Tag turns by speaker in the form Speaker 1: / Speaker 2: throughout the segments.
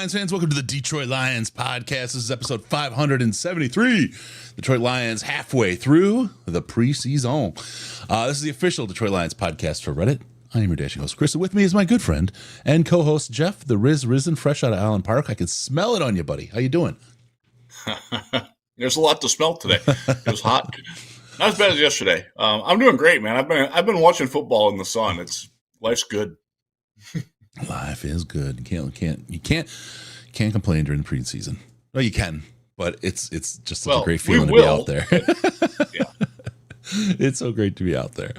Speaker 1: Lions fans, welcome to the Detroit Lions podcast. This is episode 573. Detroit Lions halfway through the preseason. This is the official Detroit Lions podcast for Reddit. I am your dashing host, Chris, and with me is my good friend and co-host, Jeff, the Risdon, fresh out of Allen Park. I can smell it on you, buddy. How you doing?
Speaker 2: There's a lot to smell today. It was hot. Not as bad as yesterday. I'm doing great, man. I've been watching football in the sun. Life's good.
Speaker 1: Life is good. You can't complain during the preseason. Well, you can, but it's just such a great feeling to be out there.
Speaker 2: Yeah.
Speaker 1: It's so great to be out there.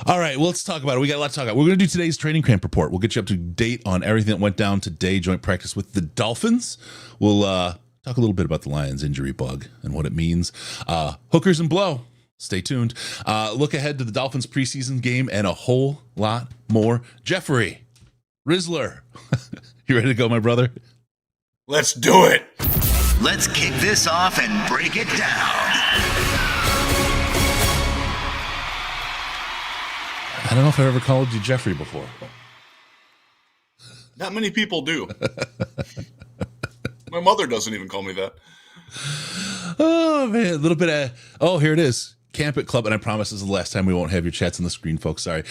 Speaker 1: All right, well, let's talk about it. We got a lot to talk about. We're going to do today's training camp report. We'll get you up to date on everything that went down today, joint practice with the Dolphins. We'll talk a little bit about the Lions injury bug and what it means. Hookers and blow. Stay tuned. Look ahead to the Dolphins preseason game and a whole lot more. Jeffrey Risdon, you ready to go, my brother?
Speaker 2: Let's do it.
Speaker 3: Let's kick this off and break it down.
Speaker 1: I don't know if I ever called you Jeffrey before.
Speaker 2: Not many people do. My mother doesn't even call me that.
Speaker 1: Oh, man. A little bit of, here it is. Camp at Club. And I promise this is the last time we won't have your chats on the screen, folks. Sorry.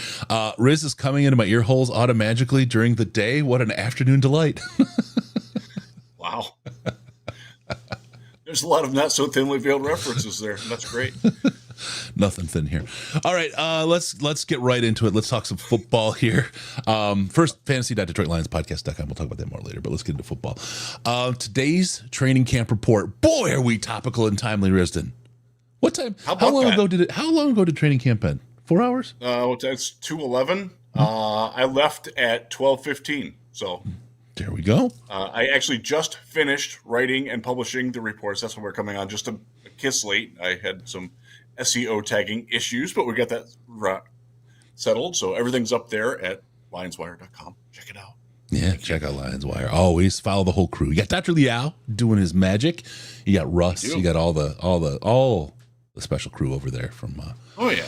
Speaker 1: Riz is coming into my ear holes automatically during the day. What an afternoon delight. Wow.
Speaker 2: There's a lot of not so thinly veiled references there. That's great.
Speaker 1: Nothing thin here. All right, let's get right into it. Let's talk some football here. First, fantasy.detroitlionspodcast.com. We'll talk about that more later, but let's get into football. Today's training camp report. Boy, are we topical and timely, Risdon. What time? How long ago did training camp end? 4 hours?
Speaker 2: That's 2:11. I left at 12:15. So
Speaker 1: there we go.
Speaker 2: I actually just finished writing and publishing the reports. That's when we're coming on. Just a kiss late. I had some SEO tagging issues, but we got that settled. So everything's up there at lionswire.com. Check it out.
Speaker 1: Yeah, check out Lionswire. Always follow the whole crew. You got Dr. Liao doing his magic. You got Russ. You got all the special crew over there from.
Speaker 2: Oh yeah.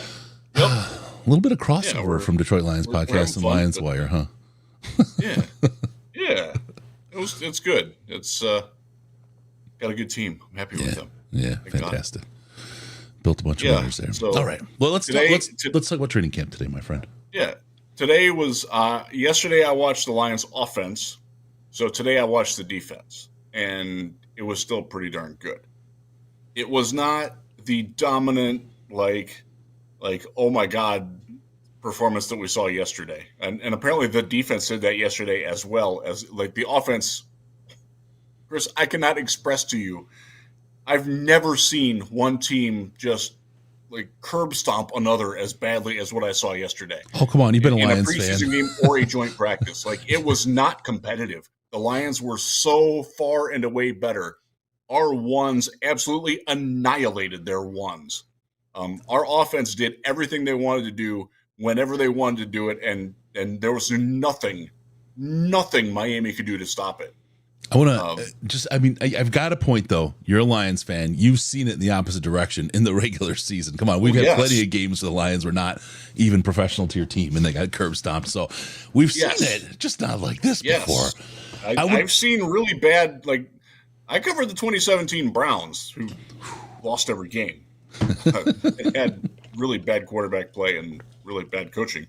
Speaker 2: Yep.
Speaker 1: A little bit of crossover from Detroit Lions podcast and Lionswire, huh?
Speaker 2: Yeah. Yeah. It's good. It's got a good team. I'm happy with them.
Speaker 1: Yeah, fantastic. Built a bunch of winners there. So all right. Well, let's talk about training camp today, my friend.
Speaker 2: Yeah. Today was yesterday I watched the Lions offense. So today I watched the defense, and it was still pretty darn good. It was not the dominant like oh my God performance that we saw yesterday. And apparently the defense did that yesterday as well as like the offense. Chris, I cannot express to you, I've never seen one team just like curb stomp another as badly as what I saw yesterday.
Speaker 1: Oh, come on. You've been a Lions fan.
Speaker 2: In a preseason game or a joint practice. Like, it was not competitive. The Lions were so far and away better. Our ones absolutely annihilated their ones. Our offense did everything they wanted to do whenever they wanted to do it, and there was nothing Miami could do to stop it.
Speaker 1: I want to I've got a point, though. You're a Lions fan. You've seen it in the opposite direction in the regular season. Come on. We've had plenty of games where the Lions were not even professional to your team, and they got curb stomped. So we've seen it, just not like this before.
Speaker 2: I've seen really bad, like, I covered the 2017 Browns, who lost every game. It had really bad quarterback play and really bad coaching.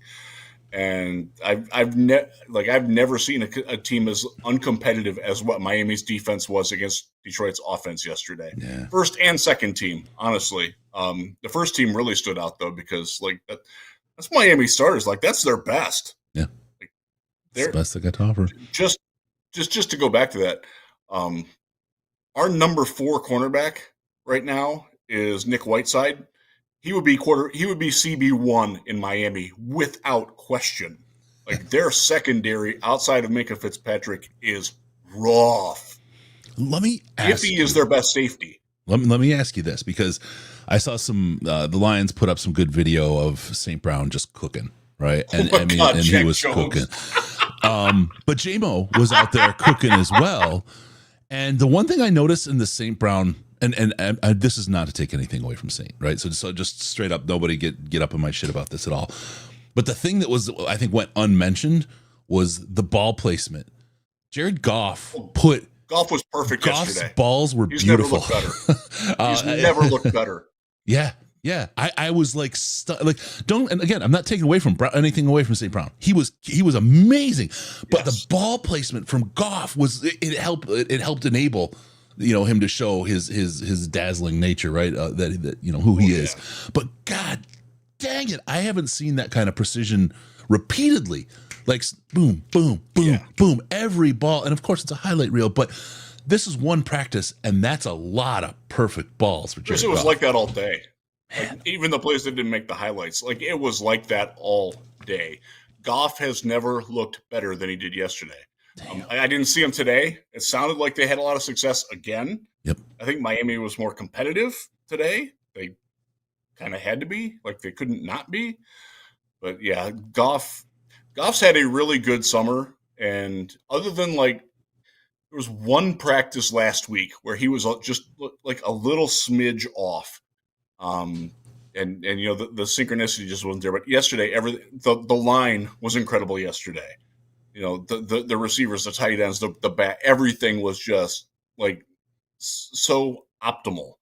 Speaker 2: And I've never seen a team as uncompetitive as what Miami's defense was against Detroit's offense yesterday. Yeah. First and second team, honestly. The first team really stood out though because that's Miami starters. Like, that's their best.
Speaker 1: Yeah, they're the best they got to offer.
Speaker 2: Just to go back to that, our number 4 cornerback right now is Nick Whiteside. He would be CB1 in Miami without question. Like, their secondary outside of Minkah Fitzpatrick is rough.
Speaker 1: Let me ask
Speaker 2: Iffy is their best safety.
Speaker 1: Let me ask you this, because I saw some the Lions put up some good video of St. Brown just cooking, right? And he was cooking. But J-Mo was out there cooking as well. And the one thing I noticed in the St. Brown and this is not to take anything away from Saint, right? So just straight up, nobody get up in my shit about this at all. But the thing that was, I think, went unmentioned was the ball placement Jared Goff put
Speaker 2: Goff was perfect
Speaker 1: Goff's
Speaker 2: yesterday.
Speaker 1: balls were
Speaker 2: He's
Speaker 1: beautiful.
Speaker 2: never looked better. He's never looked better.
Speaker 1: Yeah. Yeah. I was like, and again, I'm not taking away from anything away from St. Brown. He was amazing, but the ball placement from Goff it helped enable, him to show his dazzling nature, right? That who he is. But God dang it, I haven't seen that kind of precision repeatedly. Like boom, boom, boom, boom, every ball. And of course it's a highlight reel, but this is one practice and that's a lot of perfect balls for Jared Goff.
Speaker 2: It was like that all day. Like, even the plays that didn't make the highlights, like it was like that all day. Goff has never looked better than he did yesterday. I didn't see him today. It sounded like they had a lot of success again.
Speaker 1: Yep.
Speaker 2: I think Miami was more competitive today. They kind of had to be, like they couldn't not be. But yeah, Goff's had a really good summer. And other than there was one practice last week where he was just like a little smidge off. And the synchronicity just wasn't there. But yesterday, the line was incredible yesterday. The receivers, the tight ends, the back, everything was just like so optimal.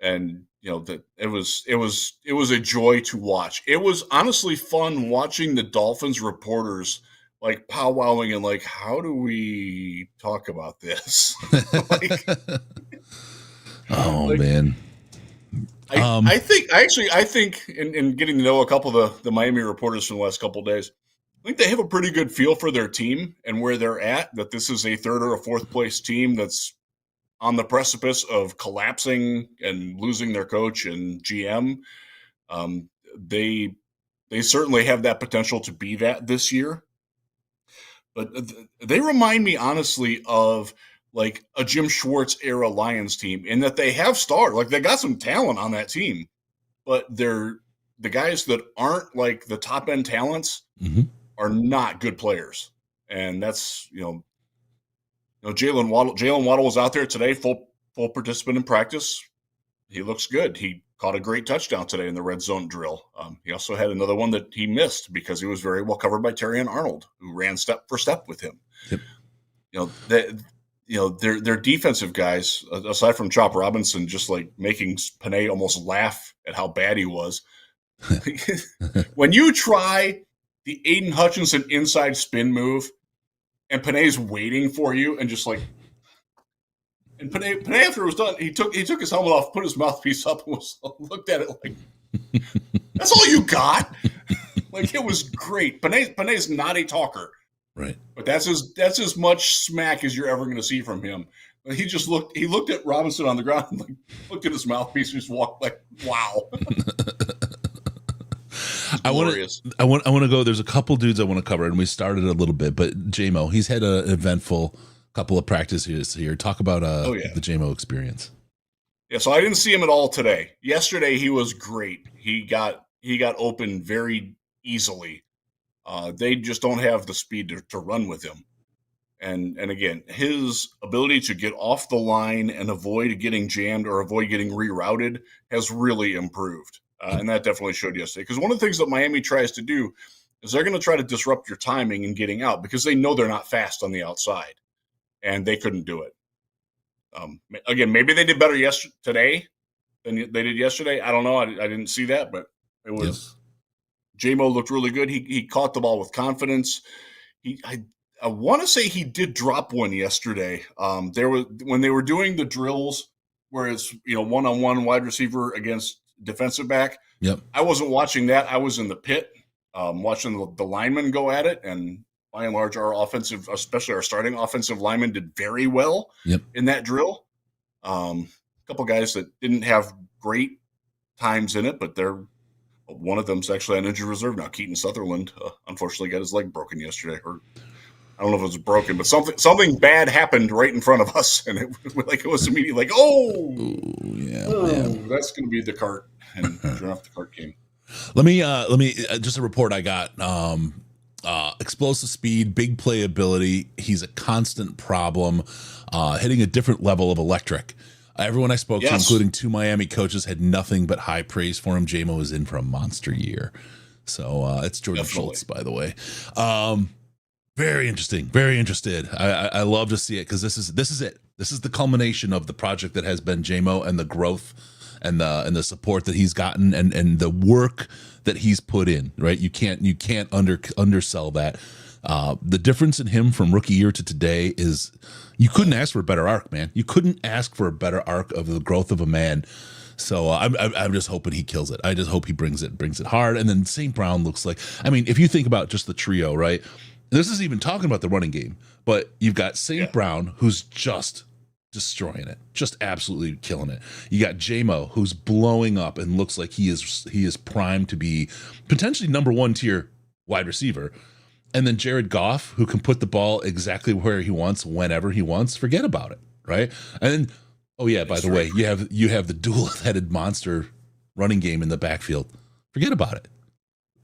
Speaker 2: And it was a joy to watch. It was honestly fun watching the Dolphins reporters like powwowing and like, how do we talk about this?
Speaker 1: Man.
Speaker 2: I think in getting to know a couple of the Miami reporters from the last couple of days, I think they have a pretty good feel for their team and where they're at, that this is a third or a fourth place team that's on the precipice of collapsing and losing their coach and GM. They certainly have that potential to be that this year. But they remind me, honestly, of like a Jim Schwartz era Lions team in that they have stars. Like they got some talent on that team, but they're the guys that aren't like the top end talents are not good players. And that's, Jalen Waddle was out there today, full participant in practice. He looks good. He caught a great touchdown today in the red zone drill. He also had another one that he missed because he was very well covered by Terrion Arnold, who ran step for step with him. Yep. Their defensive guys, aside from Chop Robinson, just like making Panay almost laugh at how bad he was. When you try the Aiden Hutchinson inside spin move and Panay's waiting for you and just like, and Panay after it was done, he took his helmet off, put his mouthpiece up, and looked at it like, that's all you got? Like, it was great. Panay's not a talker.
Speaker 1: Right.
Speaker 2: But that's as much smack as you're ever going to see from him. He looked at Robinson on the ground and like, looked at his mouthpiece and just walked like, wow. I want
Speaker 1: to go. There's a couple dudes I want to cover, and we started a little bit, but J-Mo, he's had an eventful couple of practices here. Talk about the J-Mo experience.
Speaker 2: Yeah, so I didn't see him at all today. Yesterday he was great. He got open very easily. They just don't have the speed to run with him. And again, his ability to get off the line and avoid getting jammed or avoid getting rerouted has really improved. And that definitely showed yesterday. Because one of the things that Miami tries to do is they're going to try to disrupt your timing and getting out because they know they're not fast on the outside. And they couldn't do it. Again, maybe they did better today than they did yesterday. I don't know. I didn't see that, but it was J-Mo looked really good. He caught the ball with confidence. I want to say he did drop one yesterday. When they were doing the drills where it's one-on-one wide receiver against defensive back.
Speaker 1: Yep.
Speaker 2: I wasn't watching that. I was in the pit watching the linemen go at it, and by and large, our offensive, especially our starting offensive linemen, did very well in that drill. A couple guys that didn't have great times in it, but one of them's actually on injured reserve now. Keaton Sutherland, unfortunately, got his leg broken yesterday. Or I don't know if it was broken, but something bad happened right in front of us, and it was immediately like, that's going to be the cart, and sure enough, the cart came.
Speaker 1: Let me just a report I got. Explosive speed, big playability. He's a constant problem, hitting a different level of electric. Everyone I spoke to, including two Miami coaches, had nothing but high praise for him. J-Mo is in for a monster year. So it's Jordan Schultz, by the way. Very interesting. Very interested. I love to see it because this is it. This is the culmination of the project that has been JMO and the growth and the support that he's gotten and the work that he's put in. Right. You can't undersell that. The difference in him from rookie year to today is you couldn't ask for a better arc, man. You couldn't ask for a better arc of the growth of a man. So I'm just hoping he kills it. I just hope he brings it hard. And then St. Brown looks like, I mean, if you think about just the trio, right? This is even talking about the running game, but you've got St. Brown who's just destroying it, just absolutely killing it. You got JMO who's blowing up and looks like he is primed to be potentially number 1 tier wide receiver. And then Jared Goff, who can put the ball exactly where he wants, whenever he wants. Forget about it, right? And then, oh yeah, by the way, you have the dual-headed monster running game in the backfield. Forget about it.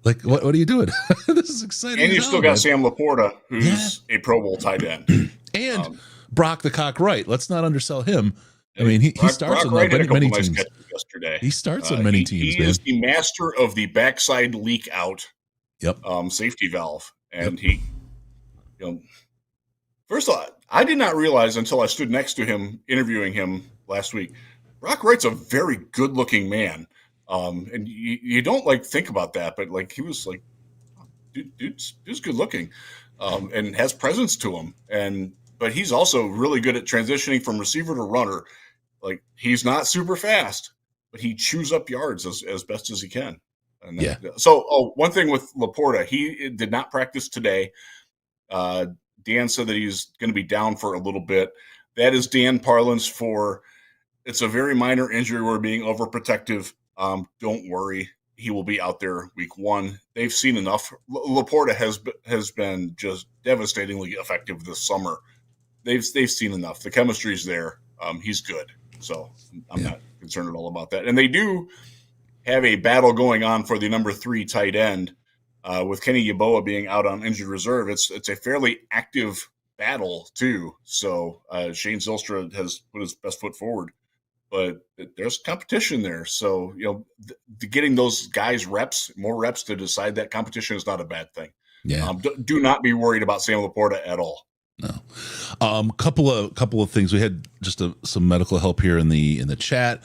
Speaker 1: Like, what are you doing? This is exciting.
Speaker 2: And you still got Sam Laporta, who's a Pro Bowl tight end.
Speaker 1: And Brock the Cock Wright. Let's not undersell him. I mean, he starts on many teams.
Speaker 2: Yesterday.
Speaker 1: He starts on many teams,
Speaker 2: He is the master of the backside leak out safety valve. And he, first of all, I did not realize until I stood next to him interviewing him last week. Brock Wright's a very good-looking man, and you don't think about that, but he was dude's good-looking, and has presence to him, but he's also really good at transitioning from receiver to runner. He's not super fast, but he chews up yards as best as he can. So, one thing with Laporta, he did not practice today. Dan said that he's going to be down for a little bit. That is Dan parlance for it's a very minor injury. We're being overprotective. Don't worry. He will be out there week 1. They've seen enough. Laporta has been just devastatingly effective this summer. They've seen enough. The chemistry's there. He's good. So I'm not concerned at all about that. And they do have a battle going on for the number 3 tight end with Kenny Yeboah being out on injured reserve. It's a fairly active battle too. So Shane Zylstra has put his best foot forward, but there's competition there. So, getting those guys more reps to decide that competition is not a bad thing.
Speaker 1: Yeah.
Speaker 2: Do not be worried about Sam Laporta at all.
Speaker 1: No. Couple of things. We had just some medical help here in the chat.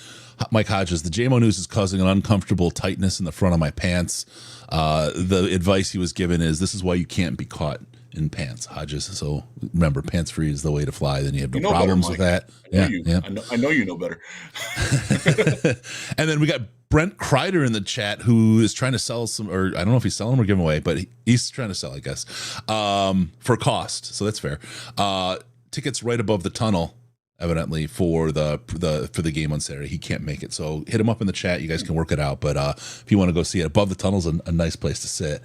Speaker 1: Mike Hodges, the JMO news is causing an uncomfortable tightness in the front of my pants. The advice he was given is this is why you can't be caught in pants, Hodges. So remember, pants free is the way to fly. Then you have no problems with that.
Speaker 2: I know you know better.
Speaker 1: And then we got Brent Kreider in the chat who is trying to sell some, or I don't know if he's selling them or giving away, but he's trying to sell, I guess, for cost. So that's fair. Tickets right above the tunnel, evidently, for the game on Saturday. He can't make it, so hit him up in the chat. You guys can work it out. But if you want to go see it, above the tunnel's a nice place to sit.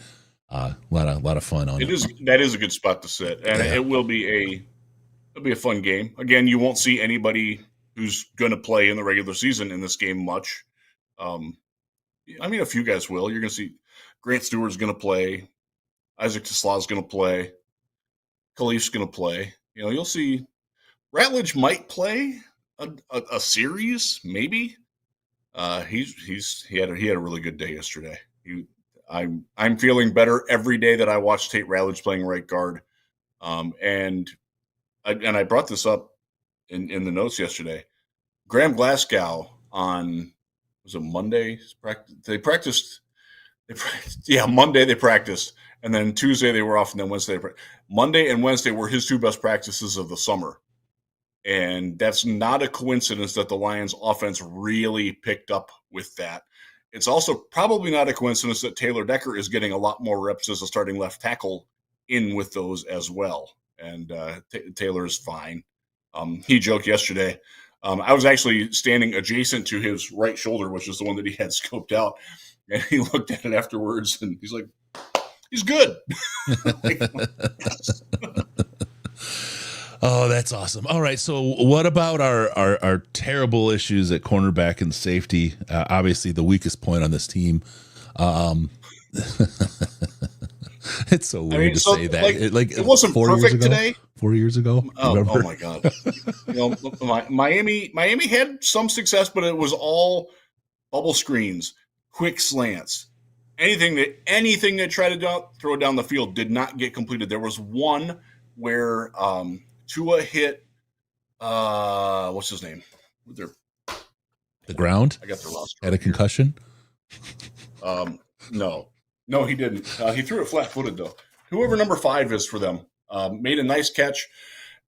Speaker 1: A lot of fun on it.
Speaker 2: That is a good spot to sit, and it'll be a fun game. Again, you won't see anybody who's going to play in the regular season in this game much. A few guys will. You're going to see Grant Stewart's going to play, Isaac Tesla's going to play, Khalif's going to play. You'll see Ratledge might play a series, maybe. He had a really good day yesterday. I'm feeling better every day that I watch Tate Ratledge playing right guard. And I brought this up in the notes yesterday. Graham Glasgow on was it Monday? Monday they practiced, and then Tuesday they were off, and then Wednesday. Monday and Wednesday were his 2 best practices of the summer. And that's not a coincidence that the Lions offense really picked up with that. It's also probably not a coincidence that Taylor Decker is getting a lot more reps as a starting left tackle in with those as well. And Taylor is fine. He joked yesterday. I was actually standing adjacent to his right shoulder, which is the one that he had scoped out. And he looked at it afterwards and he's like, he's good.
Speaker 1: Oh, that's awesome. All right. So what about our terrible issues at cornerback and safety? Obviously the weakest point on this team. It's so weird to say that.
Speaker 2: It wasn't perfect today.
Speaker 1: 4 years ago.
Speaker 2: Oh my God. Miami had some success, but it was all bubble screens, quick slants, anything they tried to throw down the field did not get completed. There was one where Tua hit what's his name?
Speaker 1: The ground.
Speaker 2: I got the roster.
Speaker 1: Had a concussion.
Speaker 2: No, he didn't. He threw it flat-footed though. Whoever number 5 is for them made a nice catch,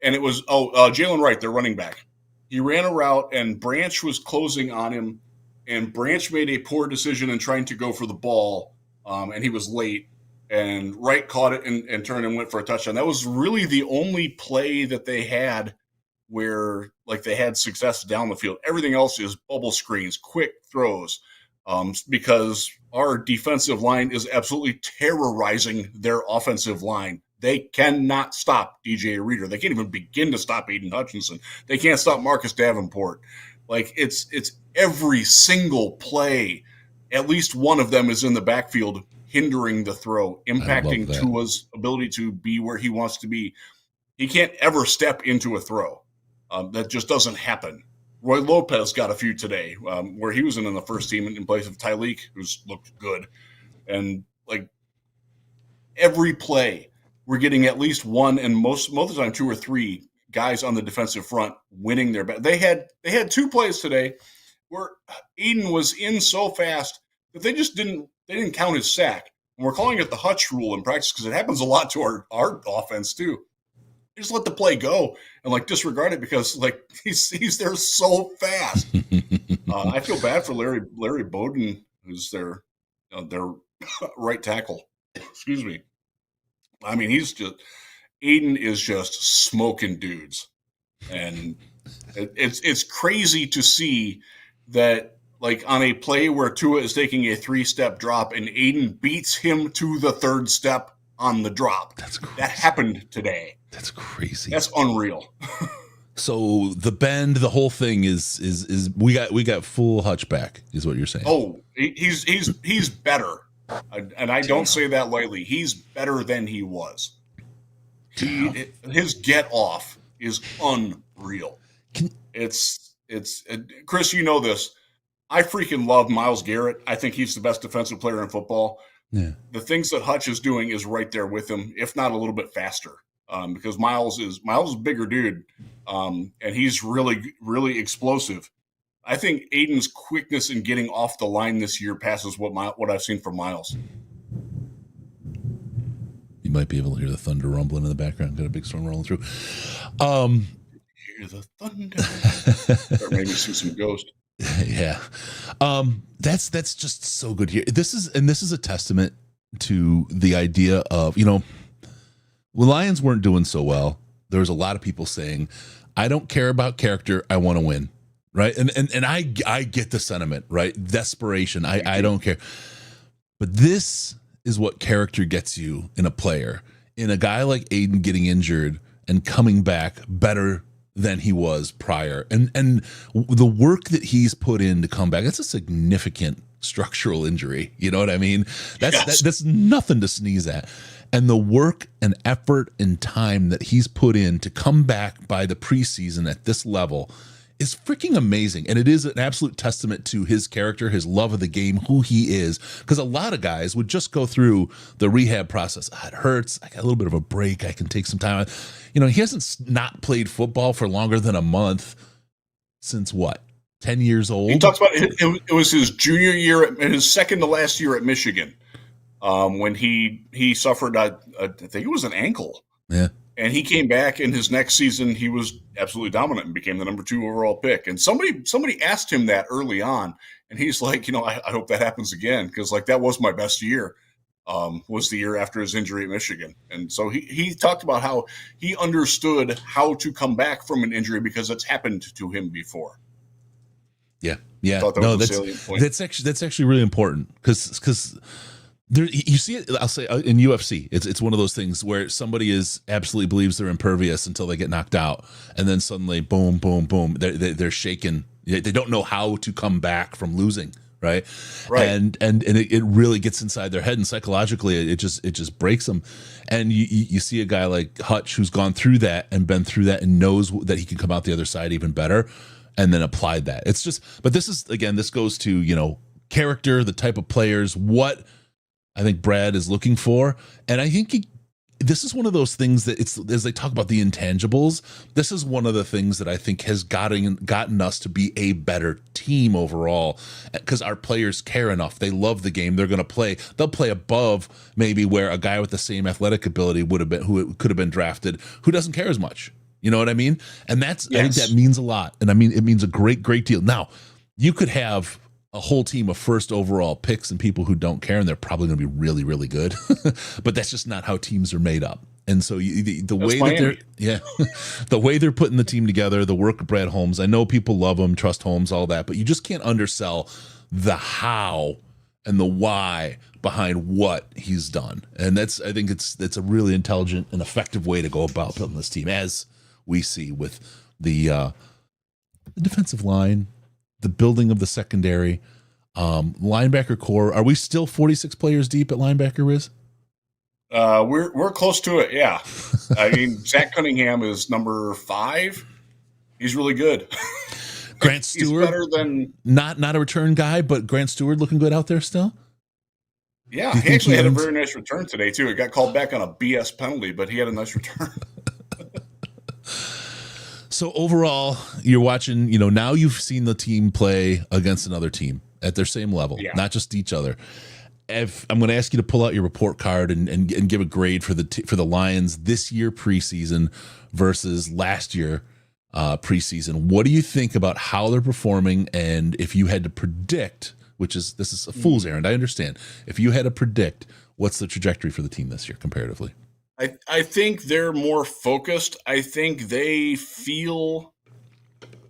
Speaker 2: and it was Jalen Wright, their running back. He ran a route, and Branch was closing on him, and Branch made a poor decision in trying to go for the ball, and he was late. And Wright caught it and turned and went for a touchdown. That was really the only play that they had where like they had success down the field. Everything else is bubble screens, quick throws, because our defensive line is absolutely terrorizing their offensive line. They cannot stop DJ Reader. They can't even begin to stop Aiden Hutchinson. They can't stop Marcus Davenport. Like it's every single play, at least one of them is in the backfield hindering the throw, impacting Tua's ability to be where he wants to be. He can't ever step into a throw. That just doesn't happen. Roy Lopez got a few today where he was in the first team in place of Tyleek, who's looked good. And like every play, we're getting at least one, and most of the time 2 or 3 guys on the defensive front winning their bat. They had 2 plays today where Aiden was in so fast that they didn't count his sack. And we're calling it the Hutch rule in practice because it happens a lot to our offense too. Just let the play go and like disregard it because like he's there so fast. I feel bad for Larry Bowden, who's their right tackle. Excuse me. I mean, Aiden is just smoking dudes, and it's crazy to see that like on a play where Tua is taking a 3-step drop and Aiden beats him to the 3rd step on the drop.
Speaker 1: That's crazy.
Speaker 2: That happened today.
Speaker 1: That's crazy.
Speaker 2: That's unreal.
Speaker 1: So the bend, the whole thing is we got full Hutch back, is what you're saying.
Speaker 2: Oh, he's better, and I don't say that lightly. He's better than he was. His get off is unreal. It's Chris, you know this. I freaking love Myles Garrett. I think he's the best defensive player in football.
Speaker 1: Yeah.
Speaker 2: The things that Hutch is doing is right there with him, if not a little bit faster. Because Myles is a bigger dude, and he's really, really explosive. I think Aiden's quickness in getting off the line this year passes what I've seen from Myles.
Speaker 1: You might be able to hear the thunder rumbling in the background. Got a big storm rolling through.
Speaker 2: Hear the thunder. Or maybe see some ghost.
Speaker 1: Yeah. That's just so good here. This is a testament to the idea of, when Lions weren't doing so well, there was a lot of people saying, I don't care about character. I want to win. Right. And I get the sentiment, right? Desperation. I don't care. But this is what character gets you in a player, in a guy like Aiden getting injured and coming back better than he was prior. And the work that he's put in to come back, that's a significant structural injury. You know what I mean? That's nothing to sneeze at. And the work and effort and time that he's put in to come back by the preseason at this level is freaking amazing. And it is an absolute testament to his character, his love of the game, who he is. Because a lot of guys would just go through the rehab process. It hurts. I got a little bit of a break. I can take some time. He hasn't not played football for longer than a month since what? 10 years old?
Speaker 2: He talks about it was his junior year and his second to last year at Michigan. When he suffered, I think it was an ankle.
Speaker 1: Yeah.
Speaker 2: And he came back in his next season. He was absolutely dominant and became the number 2 overall pick. And somebody asked him that early on. And he's like, I hope that happens again. Because that was my best year, was the year after his injury at Michigan. And so he talked about how he understood how to come back from an injury because it's happened to him before.
Speaker 1: Yeah. That's actually really important because there, you see it. I'll say in UFC, it's one of those things where somebody absolutely believes they're impervious until they get knocked out, and then suddenly, boom, boom, boom, they're shaken. They don't know how to come back from losing, right? And it really gets inside their head, and psychologically, it just breaks them. And you see a guy like Hutch who's gone through that and been through that and knows that he can come out the other side even better, and then applied that. But this goes to character, the type of players, what I think Brad is looking for. And I think this is one of those things that it's, as they talk about the intangibles, this is one of the things that I think has gotten us to be a better team overall, because our players care enough. They love the game. They're going to play. They'll play above maybe where a guy with the same athletic ability would have been, who could have been drafted, who doesn't care as much. You know what I mean? And that's, yes. I think that means a lot. And I mean, it means a great, great deal. Now, you could have a whole team of first overall picks and people who don't care, and they're probably going to be really, really good. But that's just not how teams are made up. And so the way that the way they're putting the team together, the work of Brad Holmes, I know people love him, trust Holmes, all that, but you just can't undersell the how and the why behind what he's done. And I think it's a really intelligent and effective way to go about building this team, as we see with the defensive line, the building of the secondary, linebacker core. Are we still 46 players deep at linebacker, Riz?
Speaker 2: We're close to it. Yeah. I mean, Zach Cunningham is number 5. He's really good.
Speaker 1: Grant Stewart,
Speaker 2: he's better than
Speaker 1: not a return guy, but Grant Stewart looking good out there still.
Speaker 2: Yeah, he actually had a very nice return today too. It got called back on a BS penalty, but he had a nice return.
Speaker 1: So overall, you're watching, now you've seen the team play against another team at their same level, not just each other. If I'm going to ask you to pull out your report card and give a grade for the Lions this year preseason versus last year preseason. What do you think about how they're performing? And if you had to predict, this is a fool's errand, I understand. If you had to predict, what's the trajectory for the team this year comparatively?
Speaker 2: I think they're more focused. I think they feel,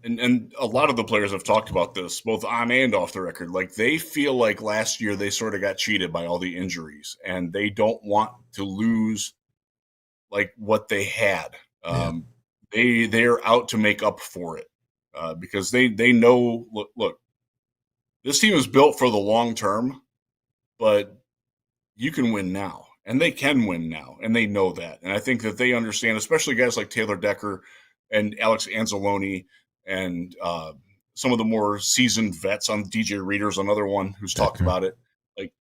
Speaker 2: and a lot of the players have talked about this, both on and off the record, like they feel like last year they sort of got cheated by all the injuries, and they don't want to lose like what they had. They're out to make up for it because they know, look, this team is built for the long term, but you can win now. And they can win now, and they know that. And I think that they understand, especially guys like Taylor Decker and Alex Anzalone and some of the more seasoned vets on DJ Reader's another one who's talked about it. Like,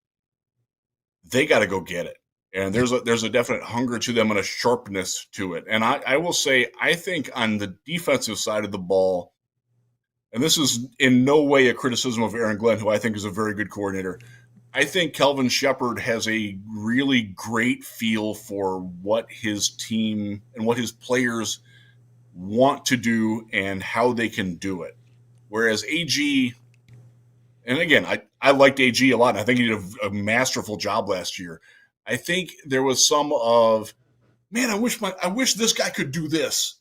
Speaker 2: they got to go get it. And there's a definite hunger to them and a sharpness to it. And I will say, I think on the defensive side of the ball, and this is in no way a criticism of Aaron Glenn, who I think is a very good coordinator, I think Kelvin Shepard has a really great feel for what his team and what his players want to do and how they can do it. Whereas AG, and again, I liked AG a lot, and I think he did a masterful job last year. I think there was some of, man, I wish this guy could do this.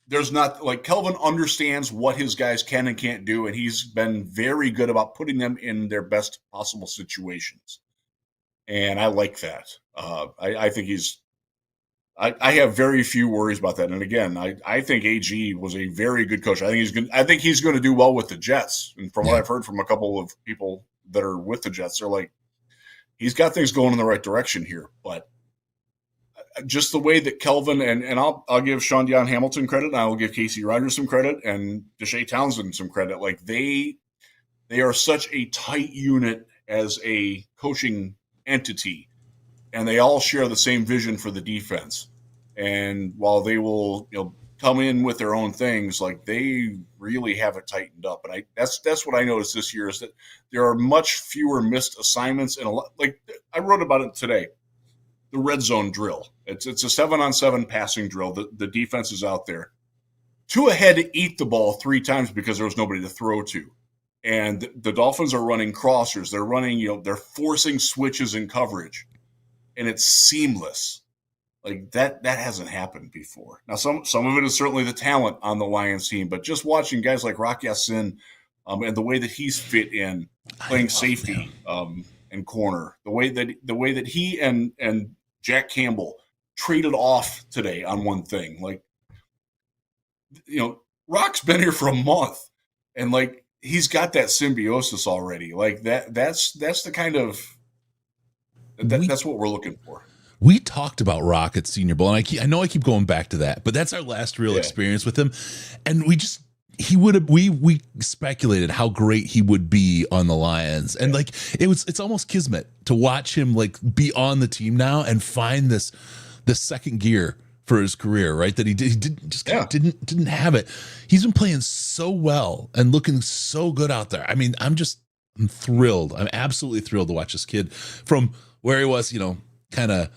Speaker 2: There's not, like, Kelvin understands what his guys can and can't do, and he's been very good about putting them in their best possible situations. And I like that. I think I have very few worries about that. And again, I think AG was a very good coach. I think he's going to do well with the Jets. And from what I've heard from a couple of people that are with the Jets, they're like, he's got things going in the right direction here. But just the way that Kelvin and I'll give Sean Dion Hamilton credit, and I will give Casey Rogers some credit, and Deshae Townsend some credit. Like they are such a tight unit as a coaching entity, and they all share the same vision for the defense. And while they will come in with their own things, like they really have it tightened up. And that's what I noticed this year is that there are much fewer missed assignments, and a lot, like I wrote about it today. The red zone drill. It's a 7-on-7 passing drill. The defense is out there. Tua had to eat the ball 3 times because there was nobody to throw to. And the Dolphins are running crossers. They're running, they're forcing switches in coverage. And it's seamless. Like that hasn't happened before. Now, some of it is certainly the talent on the Lions team, but just watching guys like Rock Ya-Sin and the way that he's fit in playing safety and corner, the way that he and Jack Campbell traded off today on one thing. Like, Rock's been here for a month, and like he's got that symbiosis already. Like that's the kind of that's what we're looking for.
Speaker 1: We talked about Rock at Senior Bowl, and I know I keep going back to that, but that's our last real experience with him, and we just he would have, we speculated how great he would be on the Lions, and like it's almost kismet to watch him like be on the team now and find this second gear for his career, right? That he didn't have it. He's been playing so well and looking so good out there. I mean, I'm thrilled. I'm absolutely thrilled to watch this kid from where he was, kind of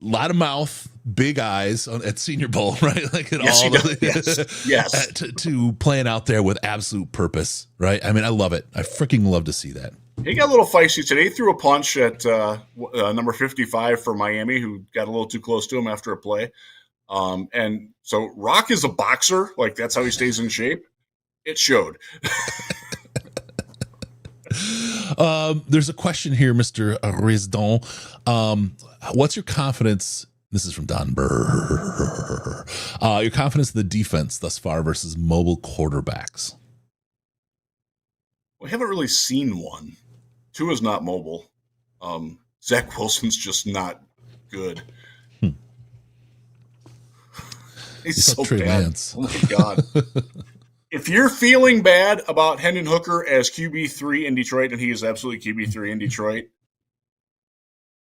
Speaker 1: lot of mouth, big eyes at Senior Bowl, right? Like
Speaker 2: yes.
Speaker 1: to playing out there with absolute purpose, right? I mean, I love it. I freaking love to see that.
Speaker 2: He got a little feisty today. He threw a punch at number 55 for Miami, who got a little too close to him after a play. And so Rock is a boxer. Like, that's how he stays in shape. It showed.
Speaker 1: There's a question here, Mr. Risdon. What's your confidence? This is from Don Burr. Your confidence in the defense thus far versus mobile quarterbacks?
Speaker 2: We haven't really seen one. Tua's not mobile. Zach Wilson's just not good. He's so bad. Lance. Oh, my God. If you're feeling bad about Hendon Hooker as QB3 in Detroit, and he is absolutely QB3 in Detroit,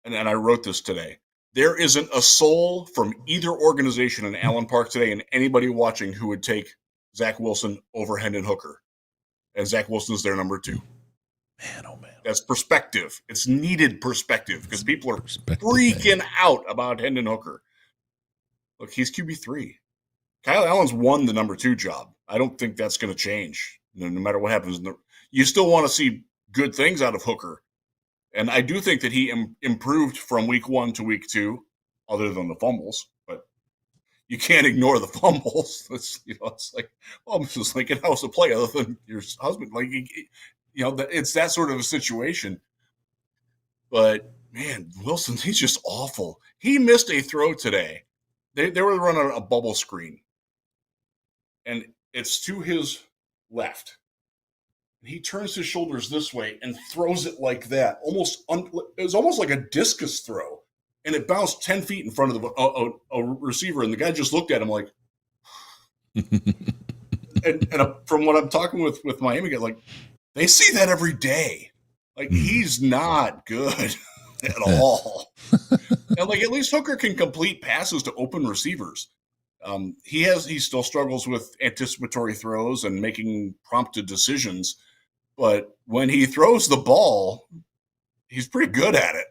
Speaker 2: and I wrote this today, there isn't a soul from either organization in Allen Park today and anybody watching who would take Zach Wilson over Hendon Hooker. And Zach Wilson's their number 2.
Speaker 1: Man, oh, man.
Speaker 2: That's perspective. It's needed perspective because people are freaking out about Hendon Hooker. Look, he's QB3. Kyle Allen's won the number 2 job. I don't think that's going to change no matter what happens. You still want to see good things out of Hooker. And I do think that he improved from week 1 to week 2, other than the fumbles. But you can't ignore the fumbles. It's like, well, Mrs. Lincoln, how was the play other than your husband? Like, it's that sort of a situation. But, man, Wilson, he's just awful. He missed a throw today. They were running a bubble screen. And it's to his left. And he turns his shoulders this way and throws it like that. It was almost like a discus throw. And it bounced 10 feet in front of a receiver. And the guy just looked at him like, and from what I'm talking with Miami guys, like, they see that every day. Like, he's not good at all. And like, at least Hooker can complete passes to open receivers. He still struggles with anticipatory throws and making prompted decisions, but when he throws the ball, he's pretty good at it.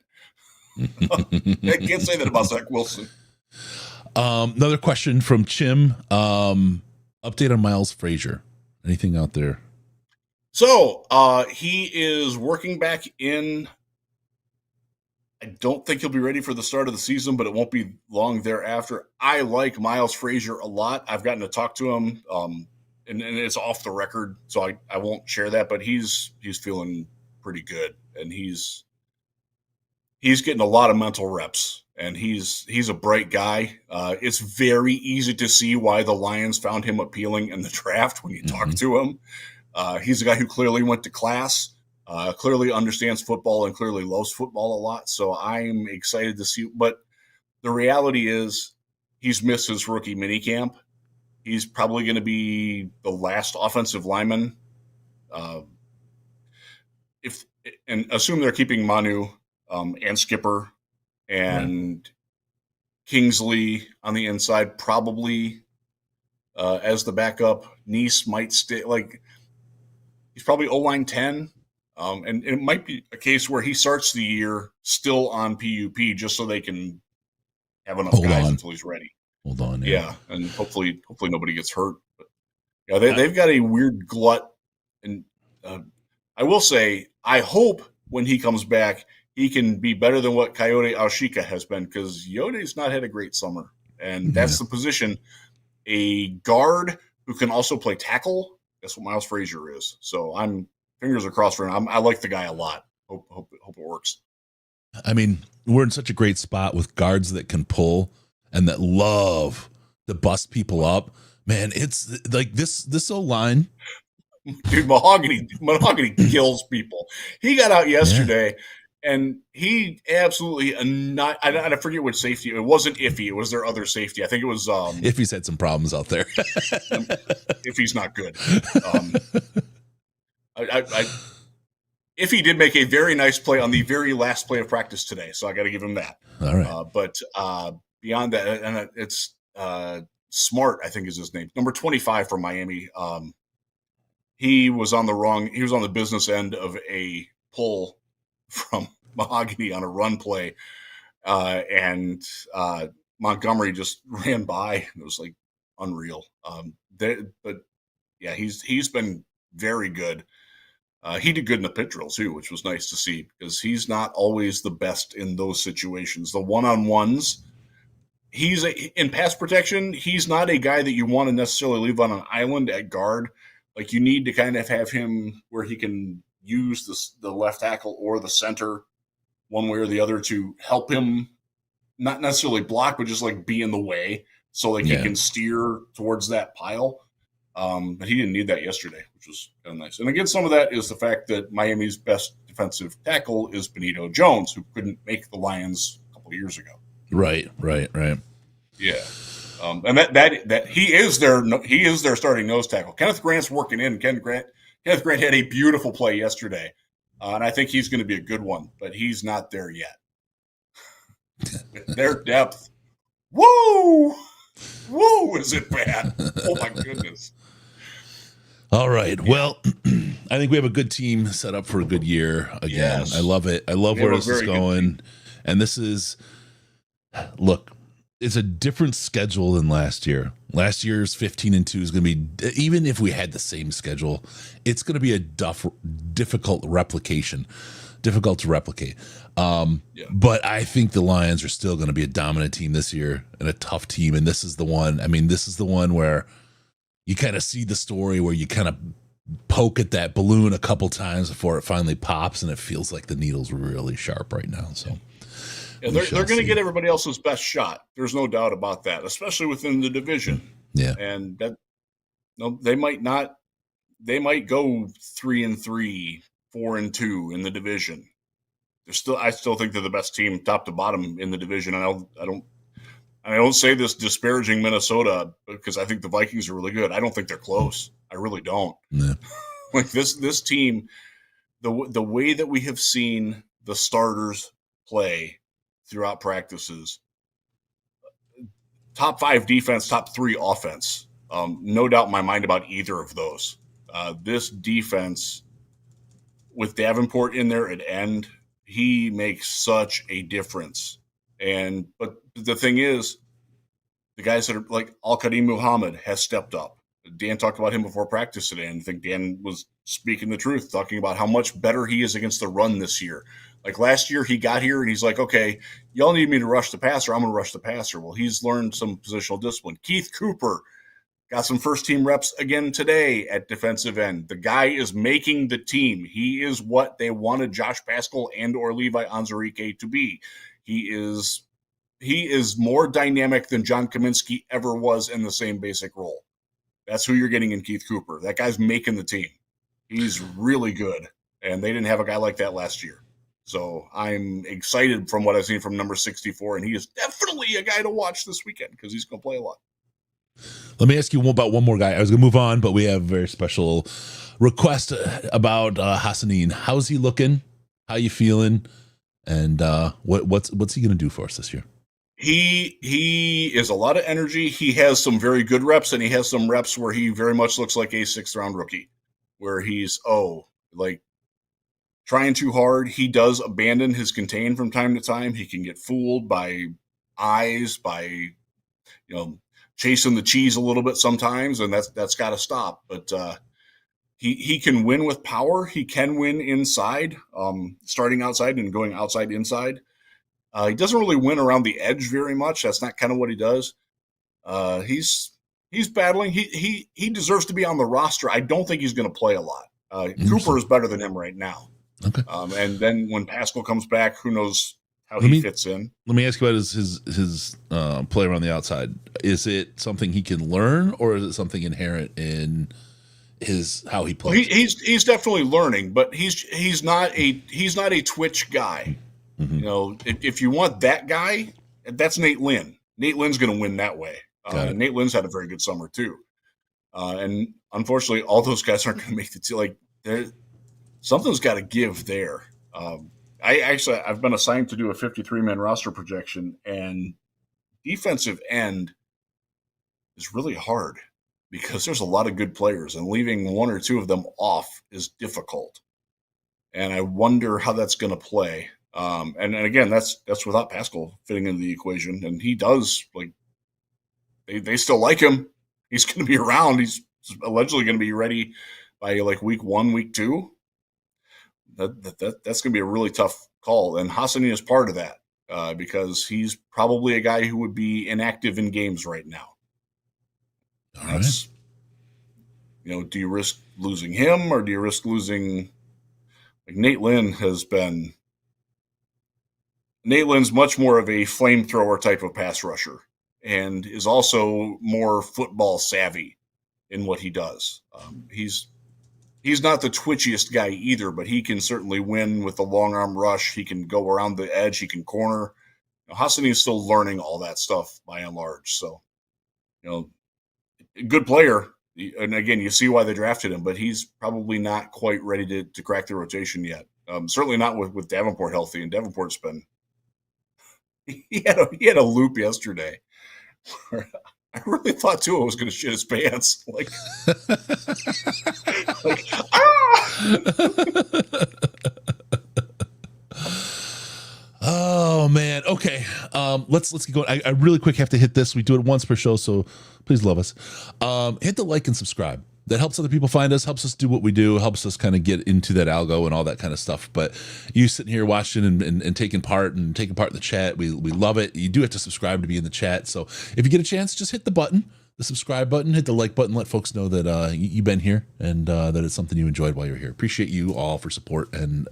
Speaker 2: I can't say that about Zach Wilson.
Speaker 1: Another question from Chim. Update on Miles Frasier. Anything out there?
Speaker 2: So he is working back in. I don't think he'll be ready for the start of the season, but it won't be long thereafter. I like Miles Frasier a lot. I've gotten to talk to him, and it's off the record, so I won't share that. But he's feeling pretty good, and he's getting a lot of mental reps, and he's a bright guy. It's very easy to see why the Lions found him appealing in the draft when you talk to him. He's a guy who clearly went to class. Clearly understands football and clearly loves football a lot. So I'm excited to see. But the reality is he's missed his rookie minicamp. He's probably going to be the last offensive lineman. And assume they're keeping Manu and Skipper and Kingsley on the inside, probably as the backup. Nice might stay. Like, he's probably O-line 10. And it might be a case where he starts the year still on PUP just so they can have enough guys until he's ready.
Speaker 1: Hold on.
Speaker 2: Yeah. And hopefully nobody gets hurt. But yeah, they've got a weird glut. And I will say, I hope when he comes back, he can be better than what Coyote Ashika has been, because Yode's not had a great summer. And that's the position. A guard who can also play tackle, that's what Miles Frasier is. So fingers are crossed for him. I like the guy a lot. Hope it works.
Speaker 1: I mean, we're in such a great spot with guards that can pull and that love to bust people up. Man, it's like this O-line.
Speaker 2: Dude, Mahogany kills people. He got out yesterday And he absolutely I forget which safety. It wasn't Iffy. It was their other safety. I think it was
Speaker 1: Iffy's had some problems out there.
Speaker 2: Iffy's not good. Iffy did make a very nice play on the very last play of practice today, so I got to give him that.
Speaker 1: All right.
Speaker 2: But beyond that, and it's Smart, I think is his name, number 25 for Miami. He was on the business end of a pull from Mahogany on a run play, and Montgomery just ran by. It was like unreal. But yeah, he's been very good. He did good in the pit drill too, which was nice to see because he's not always the best in those situations. The one-on-ones, in pass protection, he's not a guy that you want to necessarily leave on an island at guard. Like, you need to kind of have him where he can use the left tackle or the center one way or the other to help him not necessarily block, but just like be in the way so he can steer towards that pile. But he didn't need that yesterday, which was kind of nice. And again, some of that is the fact that Miami's best defensive tackle is Benito Jones, who couldn't make the Lions a couple of years ago.
Speaker 1: Right.
Speaker 2: Yeah. And that he is their starting nose tackle. Kenneth Grant's working in. Kenneth Grant had a beautiful play yesterday, and I think he's going to be a good one, but he's not there yet. Their depth, woo, is it bad? Oh my goodness.
Speaker 1: All right. Well, I think we have a good team set up for a good year again. Yes. I love it. I love where this is going. And this is, look, it's a different schedule than last year. Last year's 15-2 is going to be, even if we had the same schedule, it's going to be a difficult to replicate. But I think the Lions are still going to be a dominant team this year and a tough team. And this is the one. I mean, this is the one where you kind of see the story where you kind of poke at that balloon a couple times before it finally pops, and it feels like the needle's really sharp right now. So.
Speaker 2: Yeah, they're going to get everybody else's best shot. There's no doubt about that, especially within the division.
Speaker 1: Yeah,
Speaker 2: and they might not. They might go 3-3, 4-2 in the division. I still think they're the best team, top to bottom, in the division. I don't say this disparaging Minnesota because I think the Vikings are really good. I don't think they're close. I really don't.
Speaker 1: Yeah.
Speaker 2: Like this team, the way that we have seen the starters play throughout practices, top 5 defense, top 3 offense. No doubt in my mind about either of those. This defense with Davenport in there at end, he makes such a difference. But the thing is, the guys that are like Al-Qadim Muhammad has stepped up. Dan talked about him before practice today, and I think Dan was speaking the truth, talking about how much better he is against the run this year. Like last year, he got here and he's like, okay, y'all need me to rush the passer. I'm going to rush the passer. Well, he's learned some positional discipline. Keith Cooper got some first-team reps again today at defensive end. The guy is making the team. He is what they wanted Josh Paschal and or Levi Onwuzurike to be. He is more dynamic than John Kaminsky ever was in the same basic role. That's who you're getting in Keith Cooper. That guy's making the team. He's really good, and they didn't have a guy like that last year. So I'm excited from what I've seen from number 64, and he is definitely a guy to watch this weekend because he's going to play a lot.
Speaker 1: Let me ask you about one more guy. I was going to move on, but we have a very special request about Hassanin. How's he looking? How you feeling? And what's he going to do for us this year?
Speaker 2: He is a lot of energy. He has some very good reps, and he has some reps where he very much looks like a 6th-round rookie, where he's trying too hard. He does abandon his contain from time to time. He can get fooled by eyes, by chasing the cheese a little bit sometimes, and that's got to stop. But he can win with power. He can win inside, starting outside and going outside inside. He doesn't really win around the edge very much. That's not kind of what he does. He's battling. He deserves to be on the roster. I don't think he's going to play a lot. Cooper is better than him right now.
Speaker 1: Okay.
Speaker 2: And then when Paschal comes back, who knows how he fits in.
Speaker 1: Let me ask you about his play around the outside. Is it something he can learn, or is it something inherent in how he
Speaker 2: Well,
Speaker 1: plays.
Speaker 2: he's definitely learning, but he's not a twitch guy.
Speaker 1: Mm-hmm.
Speaker 2: You know, if you want that guy, that's Nate Lynn. Nate Lynn's going to win that way. Nate Lynn's had a very good summer too, and unfortunately, all those guys aren't going to make the team. Like, something's got to give there. I've been assigned to do a 53-man roster projection, and defensive end is really hard because there's a lot of good players, and leaving one or two of them off is difficult. And I wonder how that's going to play. And again, that's without Pascal fitting into the equation, and he does, like, they still like him. He's going to be around. He's allegedly going to be ready by like week 1, week 2. That's going to be a really tough call, and Hassani is part of that because he's probably a guy who would be inactive in games right now.
Speaker 1: All right.
Speaker 2: You know, do you risk losing him, or do you risk losing? Like, Nate Lynn's much more of a flamethrower type of pass rusher, and is also more football savvy in what he does. He's not the twitchiest guy either, but he can certainly win with the long arm rush. He can go around the edge. He can corner. Hassani is still learning all that stuff by and large. So, you know, good player. And again, you see why they drafted him, but he's probably not quite ready to crack the rotation yet. Certainly not with Davenport healthy. And Davenport's been he had a loop yesterday where I really thought Tua was going to shit his pants. Like
Speaker 1: Oh man. Okay. Let's get going. I really quick have to hit this. We do it once per show, so please love us. Hit the like and subscribe. That helps other people find us, helps us do what we do, helps us kind of get into that algo and all that kind of stuff. But you sitting here watching and taking part in the chat, we love it. You do have to subscribe to be in the chat. So if you get a chance, just hit the button, the subscribe button, hit the like button, let folks know that you've been here and that it's something you enjoyed while you're here. Appreciate you all for support and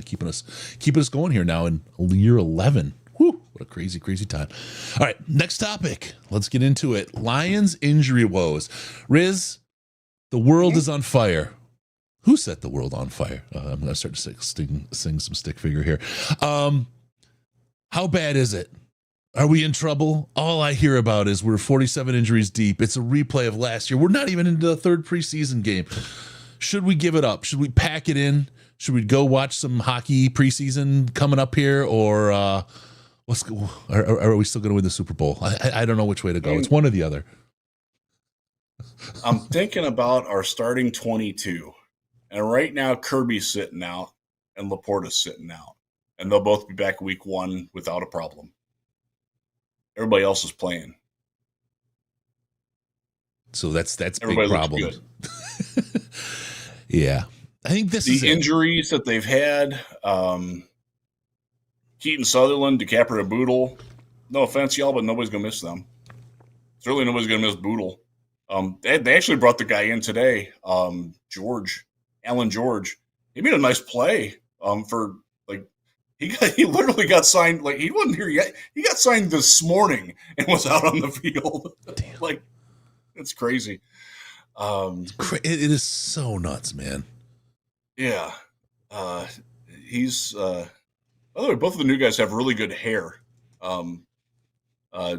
Speaker 1: keeping us going here now in year 11. Whew, what a crazy time. All right, next topic. Let's get into it. Lions injury woes. Riz, the world is on fire. Who set the world on fire? I'm going to start to sing some stick figure here. How bad is it? Are we in trouble? All I hear about is we're 47 injuries deep. It's a replay of last year. We're not even into the third preseason game. Should we give it up? Should we pack it in? Should we go watch some hockey preseason coming up here? Or are we still going to win the Super Bowl? I don't know which way to go. It's one or the other.
Speaker 2: I'm thinking about our starting 22. And right now, Kirby's sitting out and Laporta's sitting out. And they'll both be back week 1 without a problem. Everybody else is playing.
Speaker 1: So that's
Speaker 2: everybody
Speaker 1: big problem.
Speaker 2: Looks
Speaker 1: good. Yeah. I think this is
Speaker 2: the injuries that they've had. Keaton Sutherland, DiCaprio Boodle. No offense, y'all, but nobody's going to miss them. Certainly nobody's going to miss Boodle. They actually brought the guy in today, Alan George. He made a nice play for, like, he literally got signed. Like, he wasn't here yet. He got signed this morning and was out on the field. Like, it's crazy.
Speaker 1: It is so nuts, man.
Speaker 2: Yeah. He's by the way, both of the new guys have really good hair.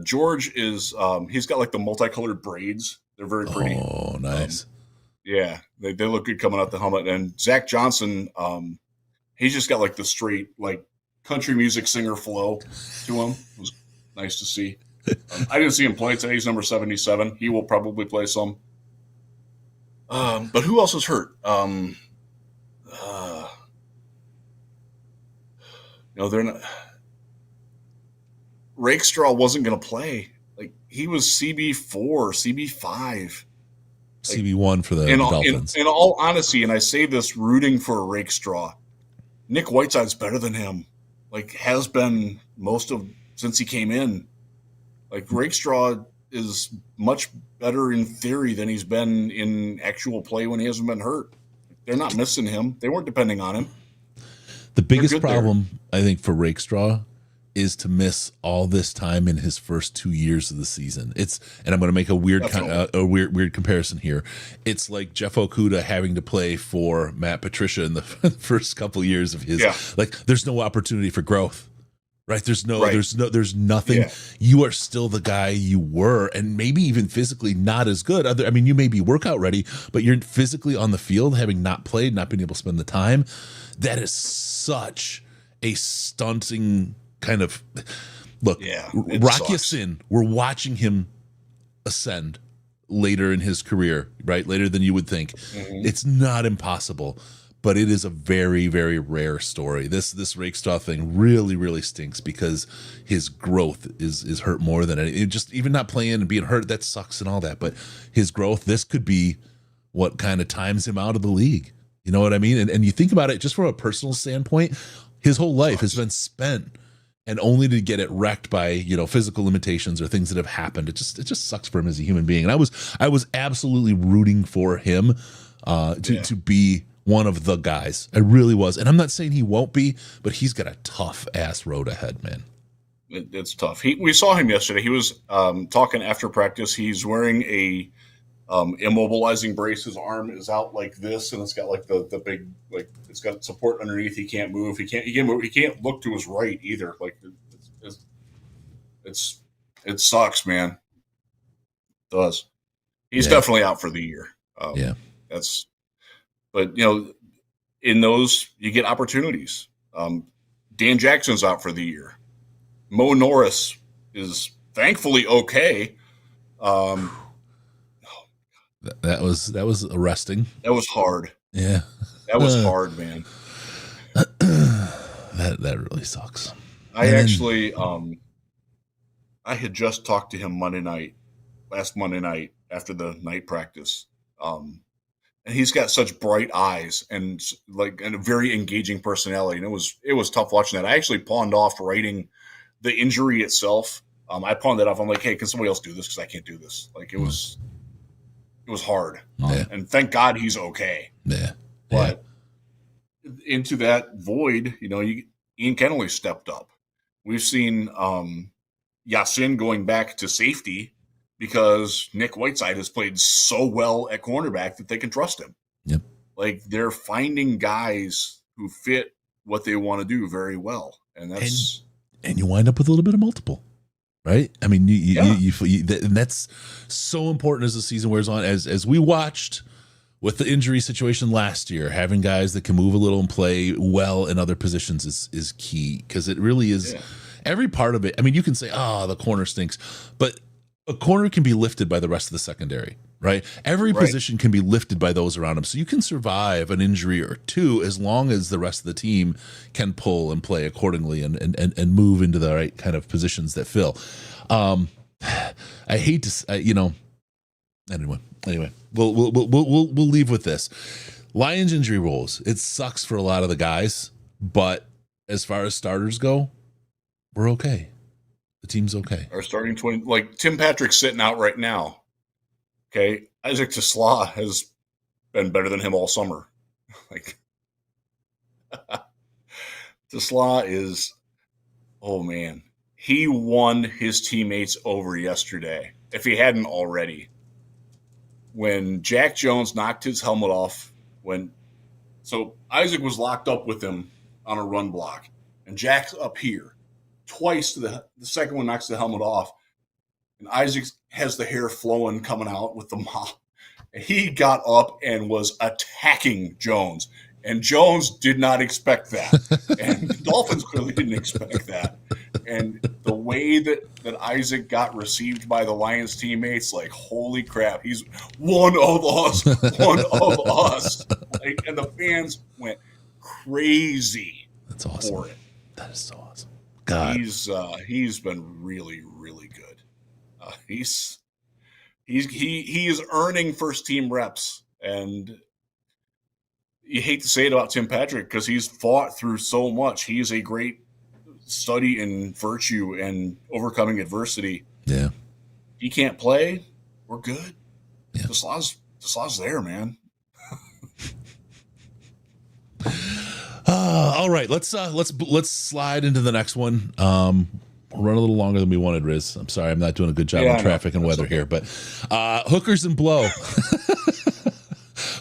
Speaker 2: George is he's got like the multicolored braids. They're very pretty.
Speaker 1: Oh, nice.
Speaker 2: Yeah, they look good coming out the helmet. And Zach Johnson, he's just got like the straight like country music singer flow to him. It was nice to see. I didn't see him play today. He's number 77. He will probably play some. But who else is hurt? They're not. Rakestraw wasn't going to play. Like, he was CB4, CB5.
Speaker 1: CB1 for the Dolphins.
Speaker 2: In all honesty, and I say this rooting for Rakestraw, Nick Whiteside's better than him. Like, has been since he came in. Like, Rakestraw is much better in theory than he's been in actual play when he hasn't been hurt. They're not missing him. They weren't depending on him.
Speaker 1: The biggest problem, I think, for Rakestraw is to miss all this time in his first 2 years of the season. And I'm going to make a weird weird comparison here. It's like Jeff Okuda having to play for Matt Patricia in the first couple years of his. Like, there's no opportunity for growth, right? There's nothing. Yeah. You are still the guy you were, and maybe even physically not as good. I mean, you may be workout ready, but you're physically on the field, having not played, not been able to spend the time. That is such a stunting kind of look. Rock Ya-Sin, we're watching him ascend later in his career, right? Later than you would think. It's not impossible, but it is a very, very rare story. This Rakestraw thing really, really stinks because his growth is hurt more than anything. Just even not playing and being hurt, that sucks and all that. But his growth, this could be what kind of times him out of the league. You know what I mean? And you think about it just from a personal standpoint, his whole life has been spent, and only to get it wrecked by, physical limitations or things that have happened. It just sucks for him as a human being. And I was absolutely rooting for him to be one of the guys. I really was. And I'm not saying he won't be, but he's got a tough ass road ahead, man.
Speaker 2: It's tough. We saw him yesterday. He was talking after practice. He's wearing a immobilizing brace. His arm is out like this, and it's got like the big, like, it's got support underneath. He can't move. He can't look to his right either. Like, it sucks, man. It does. He's definitely out for the year. But in those you get opportunities. Dan Jackson's out for the year. Mo Norris is thankfully okay.
Speaker 1: That was arresting.
Speaker 2: That was hard.
Speaker 1: Yeah.
Speaker 2: That was hard, man.
Speaker 1: That really sucks.
Speaker 2: I had just talked to him last Monday night after the night practice. And he's got such bright eyes and a very engaging personality. And it was tough watching that. I actually pawned off writing the injury itself. I pawned that off. I'm like, hey, can somebody else do this? Because I can't do this. Like, it was hard. And thank God he's okay.
Speaker 1: Yeah.
Speaker 2: But into that void, Ian Kennelly stepped up. We've seen Ya-Sin going back to safety because Nick Whiteside has played so well at cornerback that they can trust him.
Speaker 1: Yep.
Speaker 2: Like, they're finding guys who fit what they want to do very well. And
Speaker 1: you wind up with a little bit of multiple. Right? I mean, and that's so important as the season wears on. As we watched with the injury situation last year, having guys that can move a little and play well in other positions is key, because it really is every part of it. I mean, you can say, the corner stinks, but a corner can be lifted by the rest of the secondary, right? Every position can be lifted by those around him. So you can survive an injury or two as long as the rest of the team can pull and play accordingly and move into the right kind of positions that fill. I hate to, anyway, we'll leave with this. Lions injury rules. It sucks for a lot of the guys, but as far as starters go, we're okay. The team's okay.
Speaker 2: Our starting 20, like Tim Patrick's sitting out right now. Okay. Isaac Tesla has been better than him all summer. Like, Tesla is, oh man, he won his teammates over yesterday, if he hadn't already. When Jack Jones knocked his helmet off, so Isaac was locked up with him on a run block, and Jack's up here. Twice the second one knocks the helmet off, and Isaac has the hair flowing coming out with the mop. And he got up and was attacking Jones, and Jones did not expect that, and the Dolphins clearly didn't expect that. And the way that Isaac got received by the Lions teammates, like, holy crap, he's one of us. Like, and the fans went crazy.
Speaker 1: That's awesome.
Speaker 2: For it.
Speaker 1: That is so awesome. God.
Speaker 2: He's been really, really good. He is earning first team reps, and you hate to say it about Tim Patrick because he's fought through so much. He's a great study in virtue and overcoming adversity.
Speaker 1: Yeah.
Speaker 2: He can't play. We're good.
Speaker 1: Yeah.
Speaker 2: Tesla's there, man.
Speaker 1: All All right, let's slide into the next one. We'll run a little longer than we wanted, Riz. I'm sorry, I'm not doing a good job on traffic and weather here, but hookers and blow.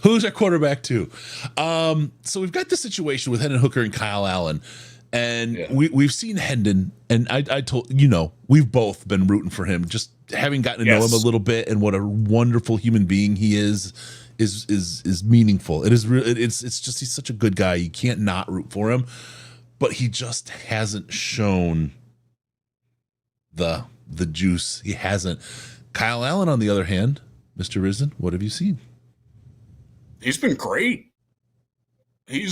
Speaker 1: Who's our quarterback too? So we've got this situation with Hendon Hooker and Kyle Allen, and we've seen Hendon, and I told we've both been rooting for him, just having gotten to know him a little bit, and what a wonderful human being he is meaningful. It is it's just he's such a good guy. You can't not root for him, but he just hasn't shown the juice. He hasn't. Kyle Allen, on the other hand, Mr. Risdon, what have you seen?
Speaker 2: He's been great. He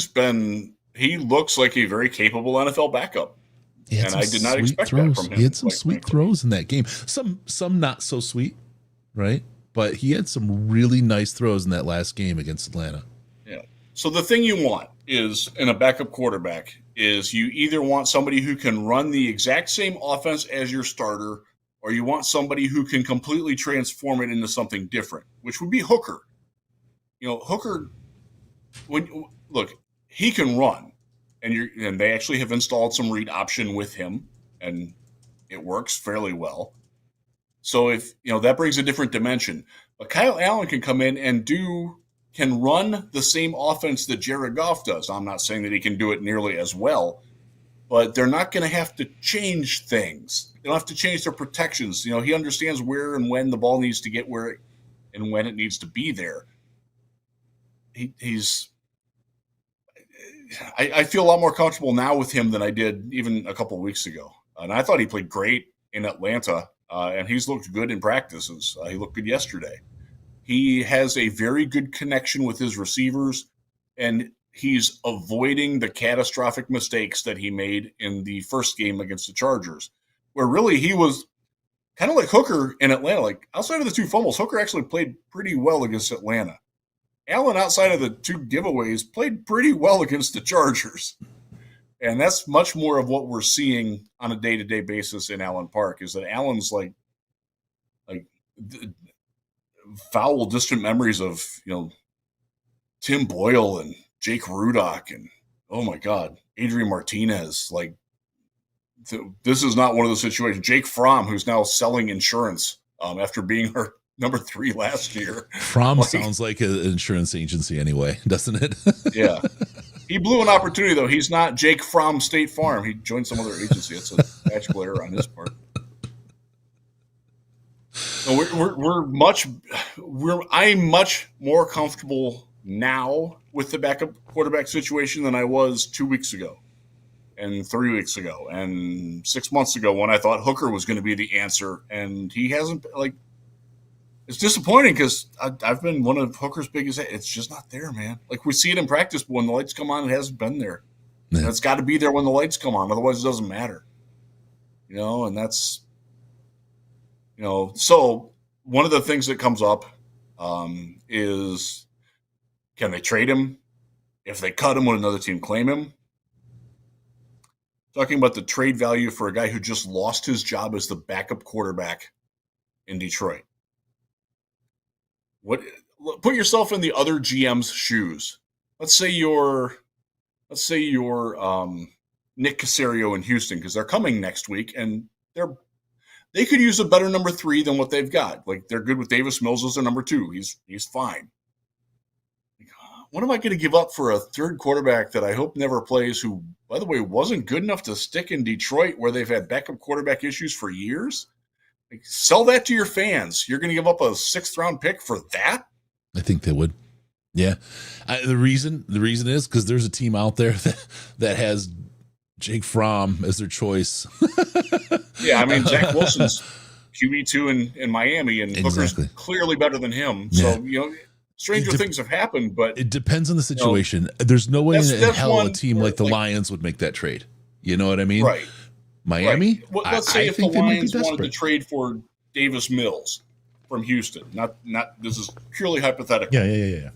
Speaker 2: looks like a very capable NFL backup. And I did not expect that from him.
Speaker 1: He had some sweet throws in that game. Some not so sweet, right? But he had some really nice throws in that last game against Atlanta.
Speaker 2: Yeah. So the thing you want is in a backup quarterback is you either want somebody who can run the exact same offense as your starter, or you want somebody who can completely transform it into something different, which would be Hooker. Hooker, he can run, and they actually have installed some read option with him, and it works fairly well. So if that brings a different dimension. But Kyle Allen can come in and can run the same offense that Jared Goff does. I'm not saying that he can do it nearly as well, but they're not going to have to change things. They don't have to change their protections. He understands where and when the ball needs to get where and when it needs to be there. I feel a lot more comfortable now with him than I did even a couple of weeks ago. And I thought he played great in Atlanta, and he's looked good in practices. He looked good yesterday. He has a very good connection with his receivers, and he's avoiding the catastrophic mistakes that he made in the first game against the Chargers, where really he was kind of like Hooker in Atlanta. Like, outside of the two fumbles, Hooker actually played pretty well against Atlanta. Allen, outside of the two giveaways, played pretty well against the Chargers. And that's much more of what we're seeing on a day-to-day basis in Allen Park, is that Allen's like foul, distant memories of, Tim Boyle and Jake Rudock and, oh my God, Adrian Martinez. Like, this is not one of those situations. Jake Fromm, who's now selling insurance after being our number 3 last year.
Speaker 1: Fromm sounds like an insurance agency anyway, doesn't it?
Speaker 2: Yeah. He blew an opportunity, though. He's not Jake Fromm State Farm. He joined some other agency. It's a magical error on his part. So I'm much more comfortable now with the backup quarterback situation than I was 2 weeks ago and 3 weeks ago and 6 months ago, when I thought Hooker was going to be the answer, and he hasn't. It's disappointing because I've been one of Hooker's biggest. It's just not there, man. Like, we see it in practice, but when the lights come on, it hasn't been there. Yeah. And it's got to be there when the lights come on. Otherwise, it doesn't matter. And that's, so one of the things that comes up is, can they trade him? If they cut him, would another team claim him? Talking about the trade value for a guy who just lost his job as the backup quarterback in Detroit. Put yourself in the other GM's shoes. Let's say you're Nick Caserio in Houston, because they're coming next week, and they could use a better number 3 than what they've got. Like, they're good with Davis Mills as their number 2. He's fine. What am I going to give up for a third quarterback that I hope never plays, who, by the way, wasn't good enough to stick in Detroit, where they've had backup quarterback issues for years? Sell that to your fans. You're going to give up a 6th-round pick for that?
Speaker 1: I think they would. Yeah. The reason is because there's a team out there that has Jake Fromm as their choice.
Speaker 2: Yeah, I mean, Zach Wilson's QB2 in Miami, and Hooker's clearly better than him. Yeah. So, stranger things have happened, but
Speaker 1: it depends on the situation. There's no way in hell a team like the Lions would make that trade. You know what I mean?
Speaker 2: Right.
Speaker 1: Miami?
Speaker 2: Right. Well, let's say if the Lions wanted to trade for Davis Mills from Houston. Not. This is purely hypothetical.
Speaker 1: Yeah.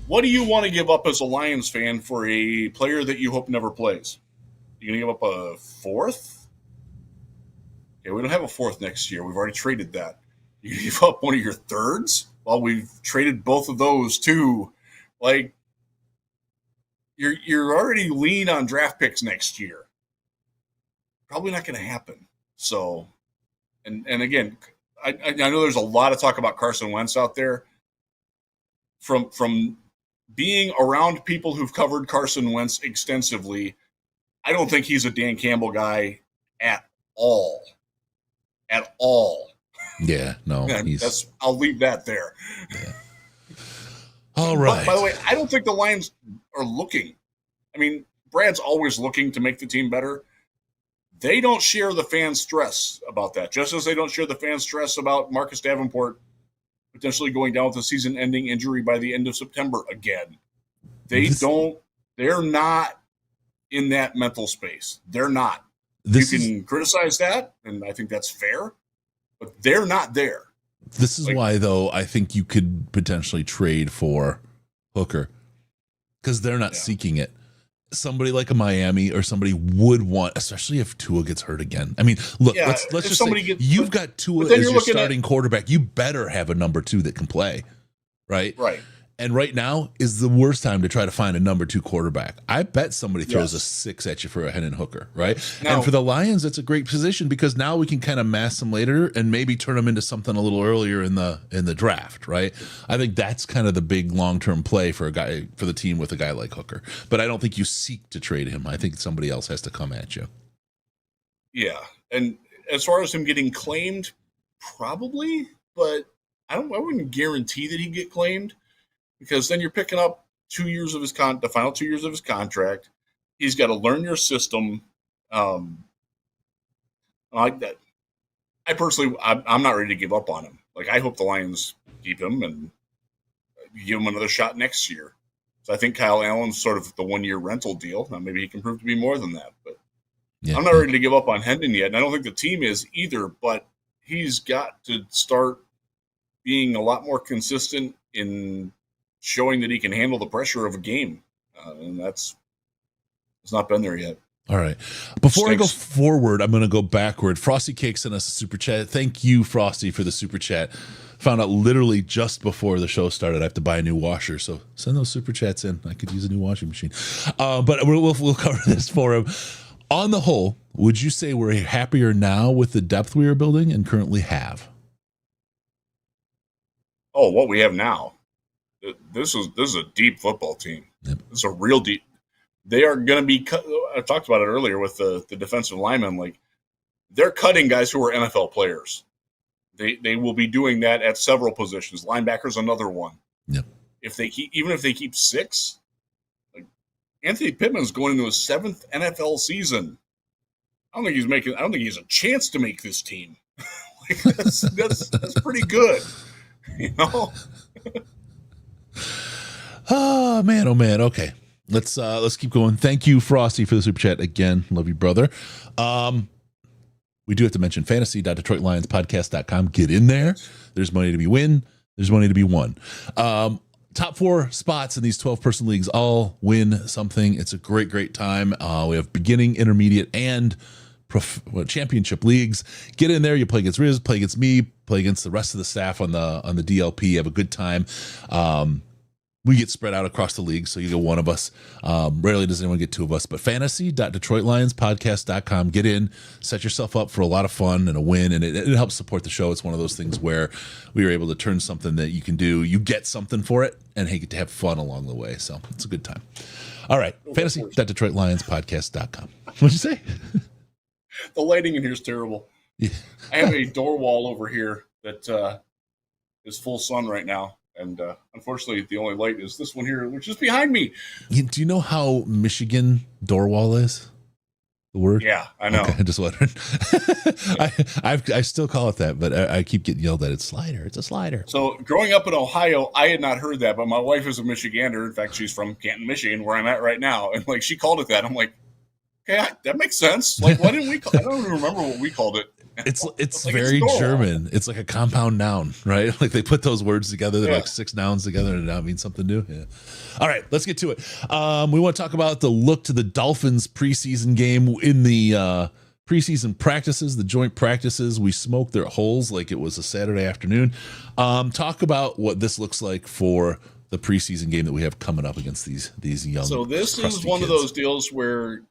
Speaker 2: What do you want to give up as a Lions fan for a player that you hope never plays? You going to give up a 4th? Okay, we don't have a 4th next year. We've already traded that. You give up one of your 3rds? Well, we've traded both of those too. Like, you're already lean on draft picks next year. Probably not going to happen. So, and again, I know there's a lot of talk about Carson Wentz out there. From being around people who've covered Carson Wentz extensively, I don't think he's a Dan Campbell guy at all. At all.
Speaker 1: Yeah, no.
Speaker 2: I'll leave that there.
Speaker 1: Yeah. All right.
Speaker 2: By the way, I don't think the Lions are looking. I mean, Brad's always looking to make the team better. They don't share the fan stress about that, just as they don't share the fan stress about Marcus Davenport potentially going down with a season-ending injury by the end of September again. They're not in that mental space. They're not. You can criticize that, and I think that's fair, but they're not there.
Speaker 1: This is why, though, I think you could potentially trade for Hooker because they're not seeking it. Somebody like a Miami or somebody would want, especially if Tua gets hurt again. I mean, look, let's just say you've got Tua as your starting quarterback. You better have a number 2 that can play, right?
Speaker 2: Right.
Speaker 1: And right now is the worst time to try to find a number 2 quarterback. I bet somebody throws a 6 at you for a Hendon Hooker, right? Now, and for the Lions, it's a great position because now we can kind of mass them later and maybe turn them into something a little earlier in the draft, right? I think that's kind of the big long-term play for the team with a guy like Hooker. But I don't think you seek to trade him. I think somebody else has to come at you.
Speaker 2: Yeah, and as far as him getting claimed, probably, but I wouldn't guarantee that he'd get claimed. Because then you're picking up 2 years of the final 2 years of his contract. He's got to learn your system. I like that. I personally, I'm not ready to give up on him. Like, I hope the Lions keep him and give him another shot next year. So I think Kyle Allen's sort of the 1 year rental deal. Now maybe he can prove to be more than that, but I'm not ready to give up on Hendon yet. And I don't think the team is either, but he's got to start being a lot more consistent in showing that he can handle the pressure of a game. And it's not been there yet.
Speaker 1: All right. Before I go forward, I'm going to go backward. Frosty Cake sent us a super chat. Thank you, Frosty, for the super chat. Found out literally just before the show started I have to buy a new washer. So send those super chats in. I could use a new washing machine. But we'll cover this for him. On the whole, would you say we're happier now with the depth we are building and currently have?
Speaker 2: Oh, what we have now. This is a deep football team.
Speaker 1: Yep.
Speaker 2: It's a real deep. They are going to be cut. I talked about it earlier with the defensive linemen. Like, they're cutting guys who are NFL players. They will be doing that at several positions. Linebackers, another one.
Speaker 1: Yep.
Speaker 2: Even if they keep 6, like Anthony Pittman's going into his 7th NFL season. I don't think he has a chance to make this team. Like, that's pretty good, you know.
Speaker 1: Oh man. Okay. Let's keep going. Thank you, Frosty, for the super chat again. Love you, brother. We do have to mention fantasy.detroitlionspodcast.com. Get in there. There's money to be win. There's money to be won. Top 4 spots in these 12-person leagues all win something. It's a great time. We have beginning, intermediate, and championship leagues. Get in there. You play against Riz, play against me, play against the rest of the staff on the DLP. Have a good time. We get spread out across the league, so you get one of us. Rarely does anyone get 2 of us, but fantasy.detroitlionspodcast.com. Get in, set yourself up for a lot of fun and a win, and it helps support the show. It's one of those things where we were able to turn something that you can do. You get something for it, and hey, get to have fun along the way, so it's a good time. All right, fantasy.detroitlionspodcast.com. What'd you say?
Speaker 2: The lighting in here is terrible.
Speaker 1: Yeah.
Speaker 2: I have a door wall over here that is full sun right now. And unfortunately, the only light is this one here, which is behind me.
Speaker 1: Do you know how Michigan door wall is? The word?
Speaker 2: Yeah, I know.
Speaker 1: Okay, I just wondered. I still call it that, but I keep getting yelled at. It's slider. It's a slider.
Speaker 2: So growing up in Ohio, I had not heard that, but my wife is a Michigander. In fact, she's from Canton, Michigan, where I'm at right now. And like, she called it that. I'm like, okay, that makes sense. Like, why didn't we I don't even remember what we called it.
Speaker 1: It's like very German. It's like a compound noun, right? Like they put those words together. They're like 6 nouns together and now mean something new. Yeah. All right, let's get to it. We want to talk about the look to the Dolphins preseason game. In the preseason practices, the joint practices, we smoked their holes like it was a Saturday afternoon. Talk about what this looks like for the preseason game that we have coming up against these young.
Speaker 2: So this is one
Speaker 1: kids.
Speaker 2: of those deals where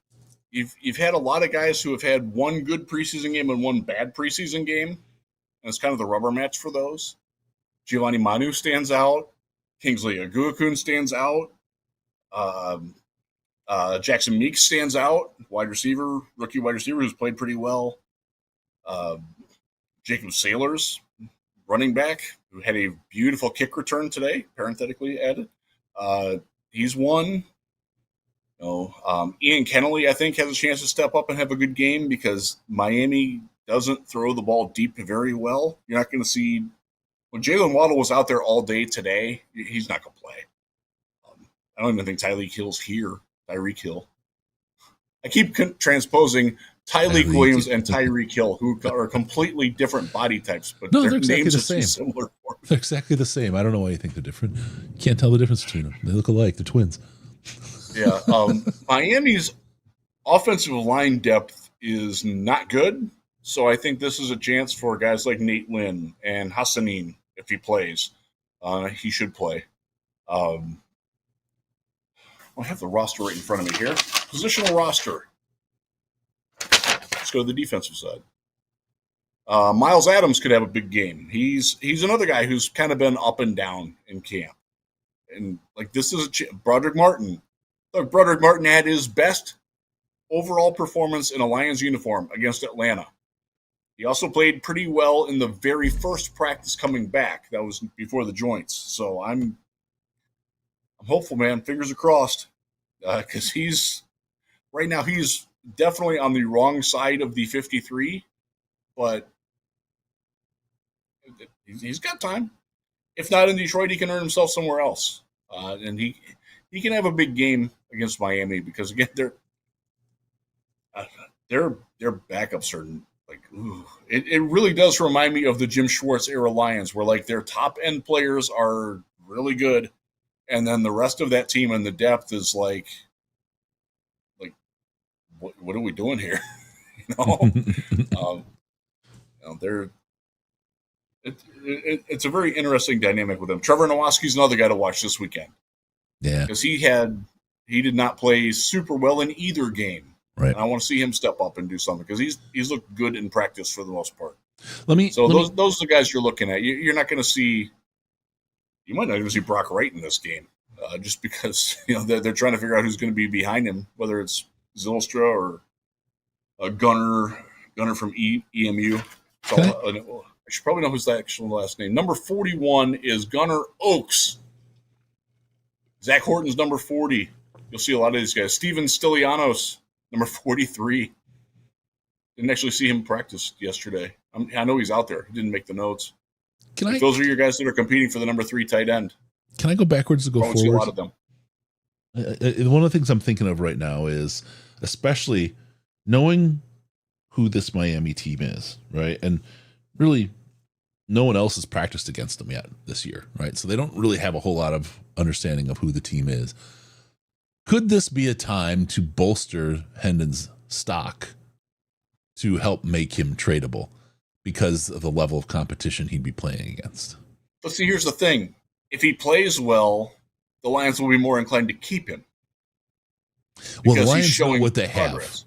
Speaker 2: you've had a lot of guys who have had one good preseason game and one bad preseason game, and it's kind of the rubber match for those. Giovanni Manu stands out. Kingsley Aguakun stands out. Jackson Meeks stands out. Rookie wide receiver who's played pretty well. Jacob Sailors, running back, who had a beautiful kick return today, parenthetically added. He's one. Ian Kennelly, I think, has a chance to step up and have a good game because Miami doesn't throw the ball deep very well. You're not going to see when Jalen Waddle was out there all day today. He's not going to play. I don't even think Tyreek Hill's here. Tyreek Hill. I keep transposing Tyreek Williams and Tyreek Hill, who are completely different body types, but
Speaker 1: no,
Speaker 2: their
Speaker 1: they're exactly
Speaker 2: names
Speaker 1: the
Speaker 2: are
Speaker 1: same.
Speaker 2: Similar.
Speaker 1: They're exactly the same. I don't know why you think they're different. You can't tell the difference between them. They look alike. They're twins.
Speaker 2: Yeah. Miami's offensive line depth is not good. So I think this is a chance for guys like Nate Lynn and Hassanin, if he plays. He should play. I have the roster right in front of me here. Positional roster. Let's go to the defensive side. Miles Adams could have a big game. He's another guy who's kind of been up and down in camp. And like this is Broderick Martin. Look, Broderick Martin had his best overall performance in a Lions uniform against Atlanta. He also played pretty well in the very first practice coming back. That was before the joints. So I'm hopeful, man. Fingers are crossed, because he's definitely on the wrong side of the 53, but he's got time. If not in Detroit, he can earn himself somewhere else, and he can have a big game against Miami because again, their backups are like, ooh. It really does remind me of the Jim Schwartz era Lions, where like their top end players are really good, and then the rest of that team and the depth is like what are we doing here? It's a very interesting dynamic with them. Trevor Nowaski's another guy to watch this weekend.
Speaker 1: Yeah,
Speaker 2: because he did not play super well in either game.
Speaker 1: Right.
Speaker 2: And I want to see him step up and do something because he's looked good in practice for the most part.
Speaker 1: those
Speaker 2: are the guys you're looking at. You're not going to see. You might not even see Brock Wright in this game, just because they're trying to figure out who's going to be behind him, whether it's Zylstra or a Gunner from EMU. I should probably know his actual last name. Number 41 is Gunnar Oaks. Zach Horton's number 40. You'll see a lot of these guys. Steven Stylianos, number 43. Didn't actually see him practice yesterday. I know he's out there. He didn't make the notes. Those are your guys that are competing for the number 3 tight end.
Speaker 1: Can I go backwards to go forward?
Speaker 2: See a lot of them.
Speaker 1: One of the things I'm thinking of right now is especially knowing who this Miami team is, right? And really no one else has practiced against them yet this year, right? So they don't really have a whole lot of understanding of who the team is. Could this be a time to bolster Hendon's stock to help make him tradable because of the level of competition he'd be playing against?
Speaker 2: But see, here's the thing. If he plays well, the Lions will be more inclined to keep him.
Speaker 1: Well, the Lions know what they have.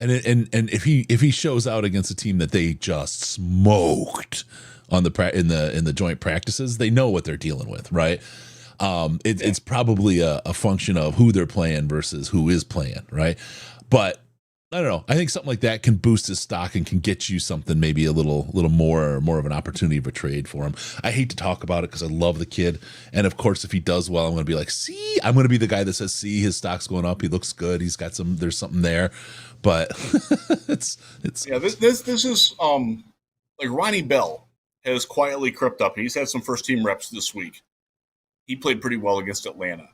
Speaker 1: And if he shows out against a team that they just smoked on in the joint practices, they know what they're dealing with, right? It's probably a function of who they're playing versus who is playing, right? But I don't know. I think something like that can boost his stock and can get you something maybe a little more of an opportunity of a trade for him. I hate to talk about it because I love the kid, and of course, if he does well, I'm going to be like, see, I'm going to be the guy that says, see, his stock's going up. He looks good. He's got there's something there, but it's
Speaker 2: yeah. This is like Ronnie Bell has quietly crept up. He's had some first team reps this week. He played pretty well against Atlanta.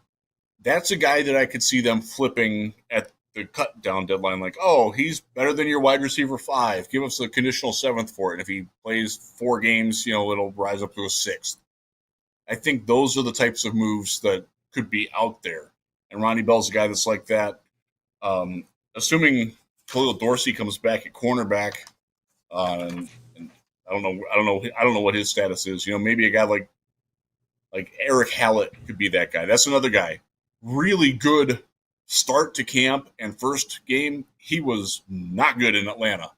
Speaker 2: That's a guy that I could see them flipping at the cut down deadline, like, oh, he's better than your wide receiver 5. Give us a conditional 7th for it. And if he plays 4 games, it'll rise up to a 6th. I think those are the types of moves that could be out there. And Ronnie Bell's a guy that's like that. Assuming Khalil Dorsey comes back at cornerback, and I don't know what his status is. Maybe a guy like Like Eric Hallett could be that guy. That's another guy. Really good start to camp and first game. He was not good in Atlanta,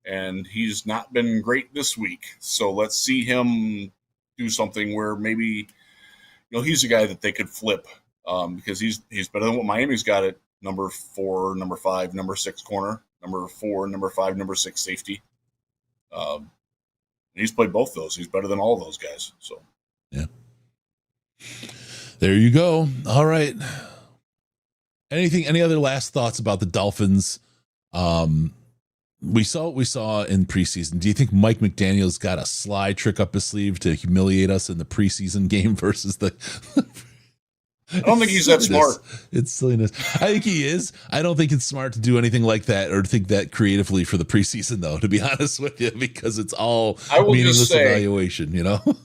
Speaker 2: and he's not been great this week. So let's see him do something where maybe he's a guy that they could flip because he's better than what Miami's got at number 4, number 5, number 6 corner, number 4, number 5, number 6 safety. He's played both those. He's better than all of those guys. So
Speaker 1: yeah. There you go. All right. Any other last thoughts about the Dolphins? We saw what we saw in preseason. Do you think Mike McDaniel's got a sly trick up his sleeve to humiliate us in the preseason game versus the
Speaker 2: I don't think he's that smart.
Speaker 1: It's silliness. I think he is. I don't think it's smart to do anything like that or to think that creatively for the preseason, though, to be honest with you, because it's all meaningless evaluation,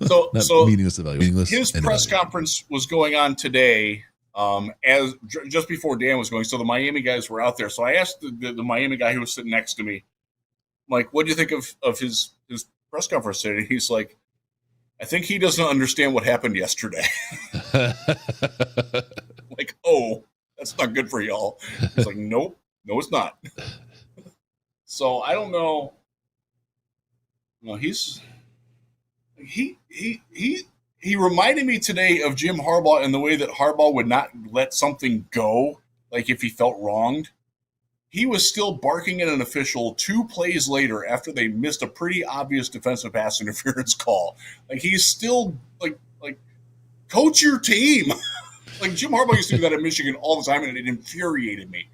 Speaker 2: So
Speaker 1: meaningless evaluation.
Speaker 2: His press conference was going on today as just before Dan was going. So the Miami guys were out there. So I asked the Miami guy who was sitting next to me, like, what do you think of his press conference today? He's like, I think he doesn't understand what happened yesterday. Like, oh, that's not good for y'all. He's like, nope, no, it's not. So I don't know. Well, he reminded me today of Jim Harbaugh in the way that Harbaugh would not let something go, like if he felt wronged. He was still barking at an official 2 plays later after they missed a pretty obvious defensive pass interference call. Like, he's still like coach your team. Like, Jim Harbaugh used to do that at Michigan all the time, and it infuriated me.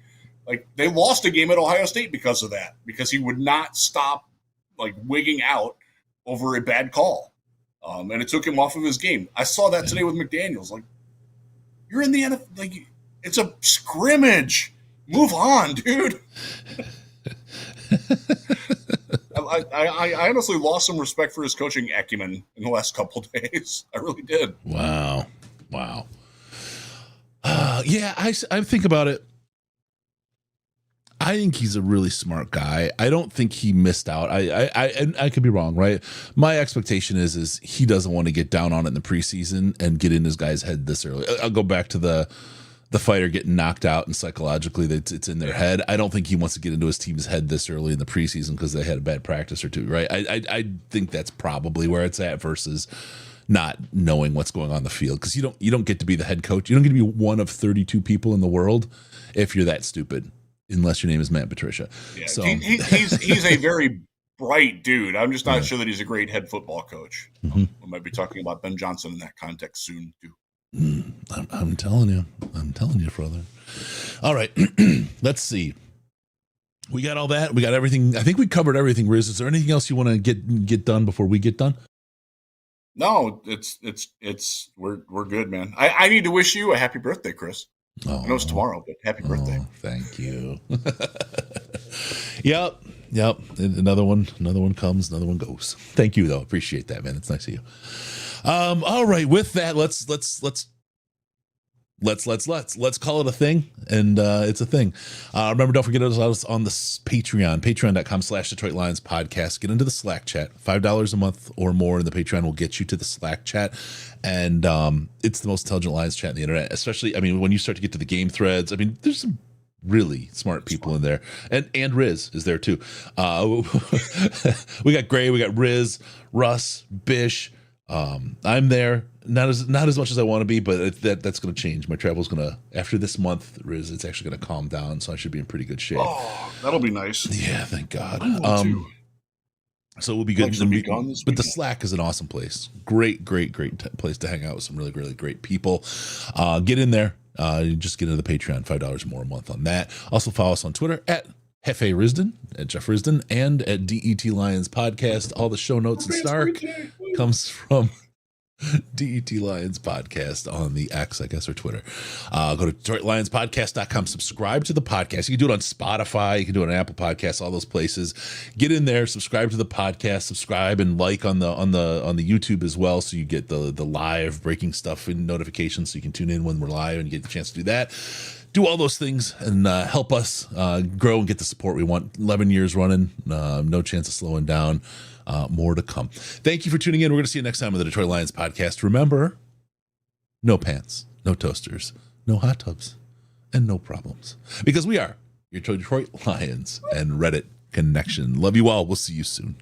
Speaker 2: Like, they lost a game at Ohio State because of that, because he would not stop like wigging out over a bad call. And it took him off of his game. I saw that today with McDaniels. Like, you're in the NFL. Like, it's a scrimmage. Move on, dude. I honestly lost some respect for his coaching acumen in the last couple of days. I really did.
Speaker 1: Wow. Yeah, I think about it. I think he's a really smart guy. I don't think he missed out. I could be wrong, right? My expectation is he doesn't want to get down on it in the preseason and get in his guy's head this early. I'll go back to the fighter getting knocked out and psychologically it's in their head. I don't think he wants to get into his team's head this early in the preseason because they had a bad practice or two, right? I think that's probably where it's at versus not knowing what's going on in the field, because you don't get to be the head coach. You don't get to be one of 32 people in the world if you're that stupid, unless your name is Matt Patricia.
Speaker 2: Yeah,
Speaker 1: so
Speaker 2: he's a very bright dude. I'm just not sure that he's a great head football coach.
Speaker 1: Mm-hmm.
Speaker 2: We might be talking about Ben Johnson in that context soon too.
Speaker 1: I'm telling you, brother. All right, let's see. We got all that. We got everything. I think we covered everything. Riz, is there anything else you want to get done before we get done?
Speaker 2: No, we're good, man. I need to wish you a happy birthday, Chris.
Speaker 1: Oh,
Speaker 2: I know it's tomorrow, but happy birthday.
Speaker 1: Thank you. Yep. Another one comes, another one goes. Thank you though. Appreciate that, man. It's nice of you. All right. With that, let's call it a thing. And it's a thing. Remember, don't forget us on the patreon.com/Detroit Lions podcast. Get into the Slack chat. $5 a month or more in the Patreon will get you to the Slack chat. And it's the most intelligent Lions chat on the internet, especially, when you start to get to the game threads, there's some really smart people in there. And Riz is there too. We got Gray, we got Riz, Russ, Bish. I'm there, not as much as I want to be, but that's going to change. My travel's going to, after this month, Riz, it's actually going to calm down, so I should be in pretty good shape.
Speaker 2: Oh, that'll be nice.
Speaker 1: Yeah, thank God. So we'll be good. But the Slack is an awesome place. Great place to hang out with some really, really great people. Get in there. Just get into the Patreon, $5 or more a month on that. Also follow us on Twitter at Jefe Risdon, at Jeff Risdon, and at DET Lions Podcast. All the show notes and snark comes from DET Lions Podcast on the X, I guess, or Twitter. Go to DetroitLionsPodcast.com. Subscribe to the podcast. You can do it on Spotify. You can do it on Apple Podcasts, all those places. Get in there, subscribe to the podcast, subscribe and like on the YouTube as well, so you get the live breaking stuff and notifications, so you can tune in when we're live and get the chance to do that. Do all those things and help us grow and get the support we want. 11 years running, no chance of slowing down. More to come. Thank you for tuning in. We're going to see you next time on the Detroit Lions Podcast. Remember, no pants, no toasters, no hot tubs, and no problems. Because we are your Detroit Lions and Reddit Connection. Love you all. We'll see you soon.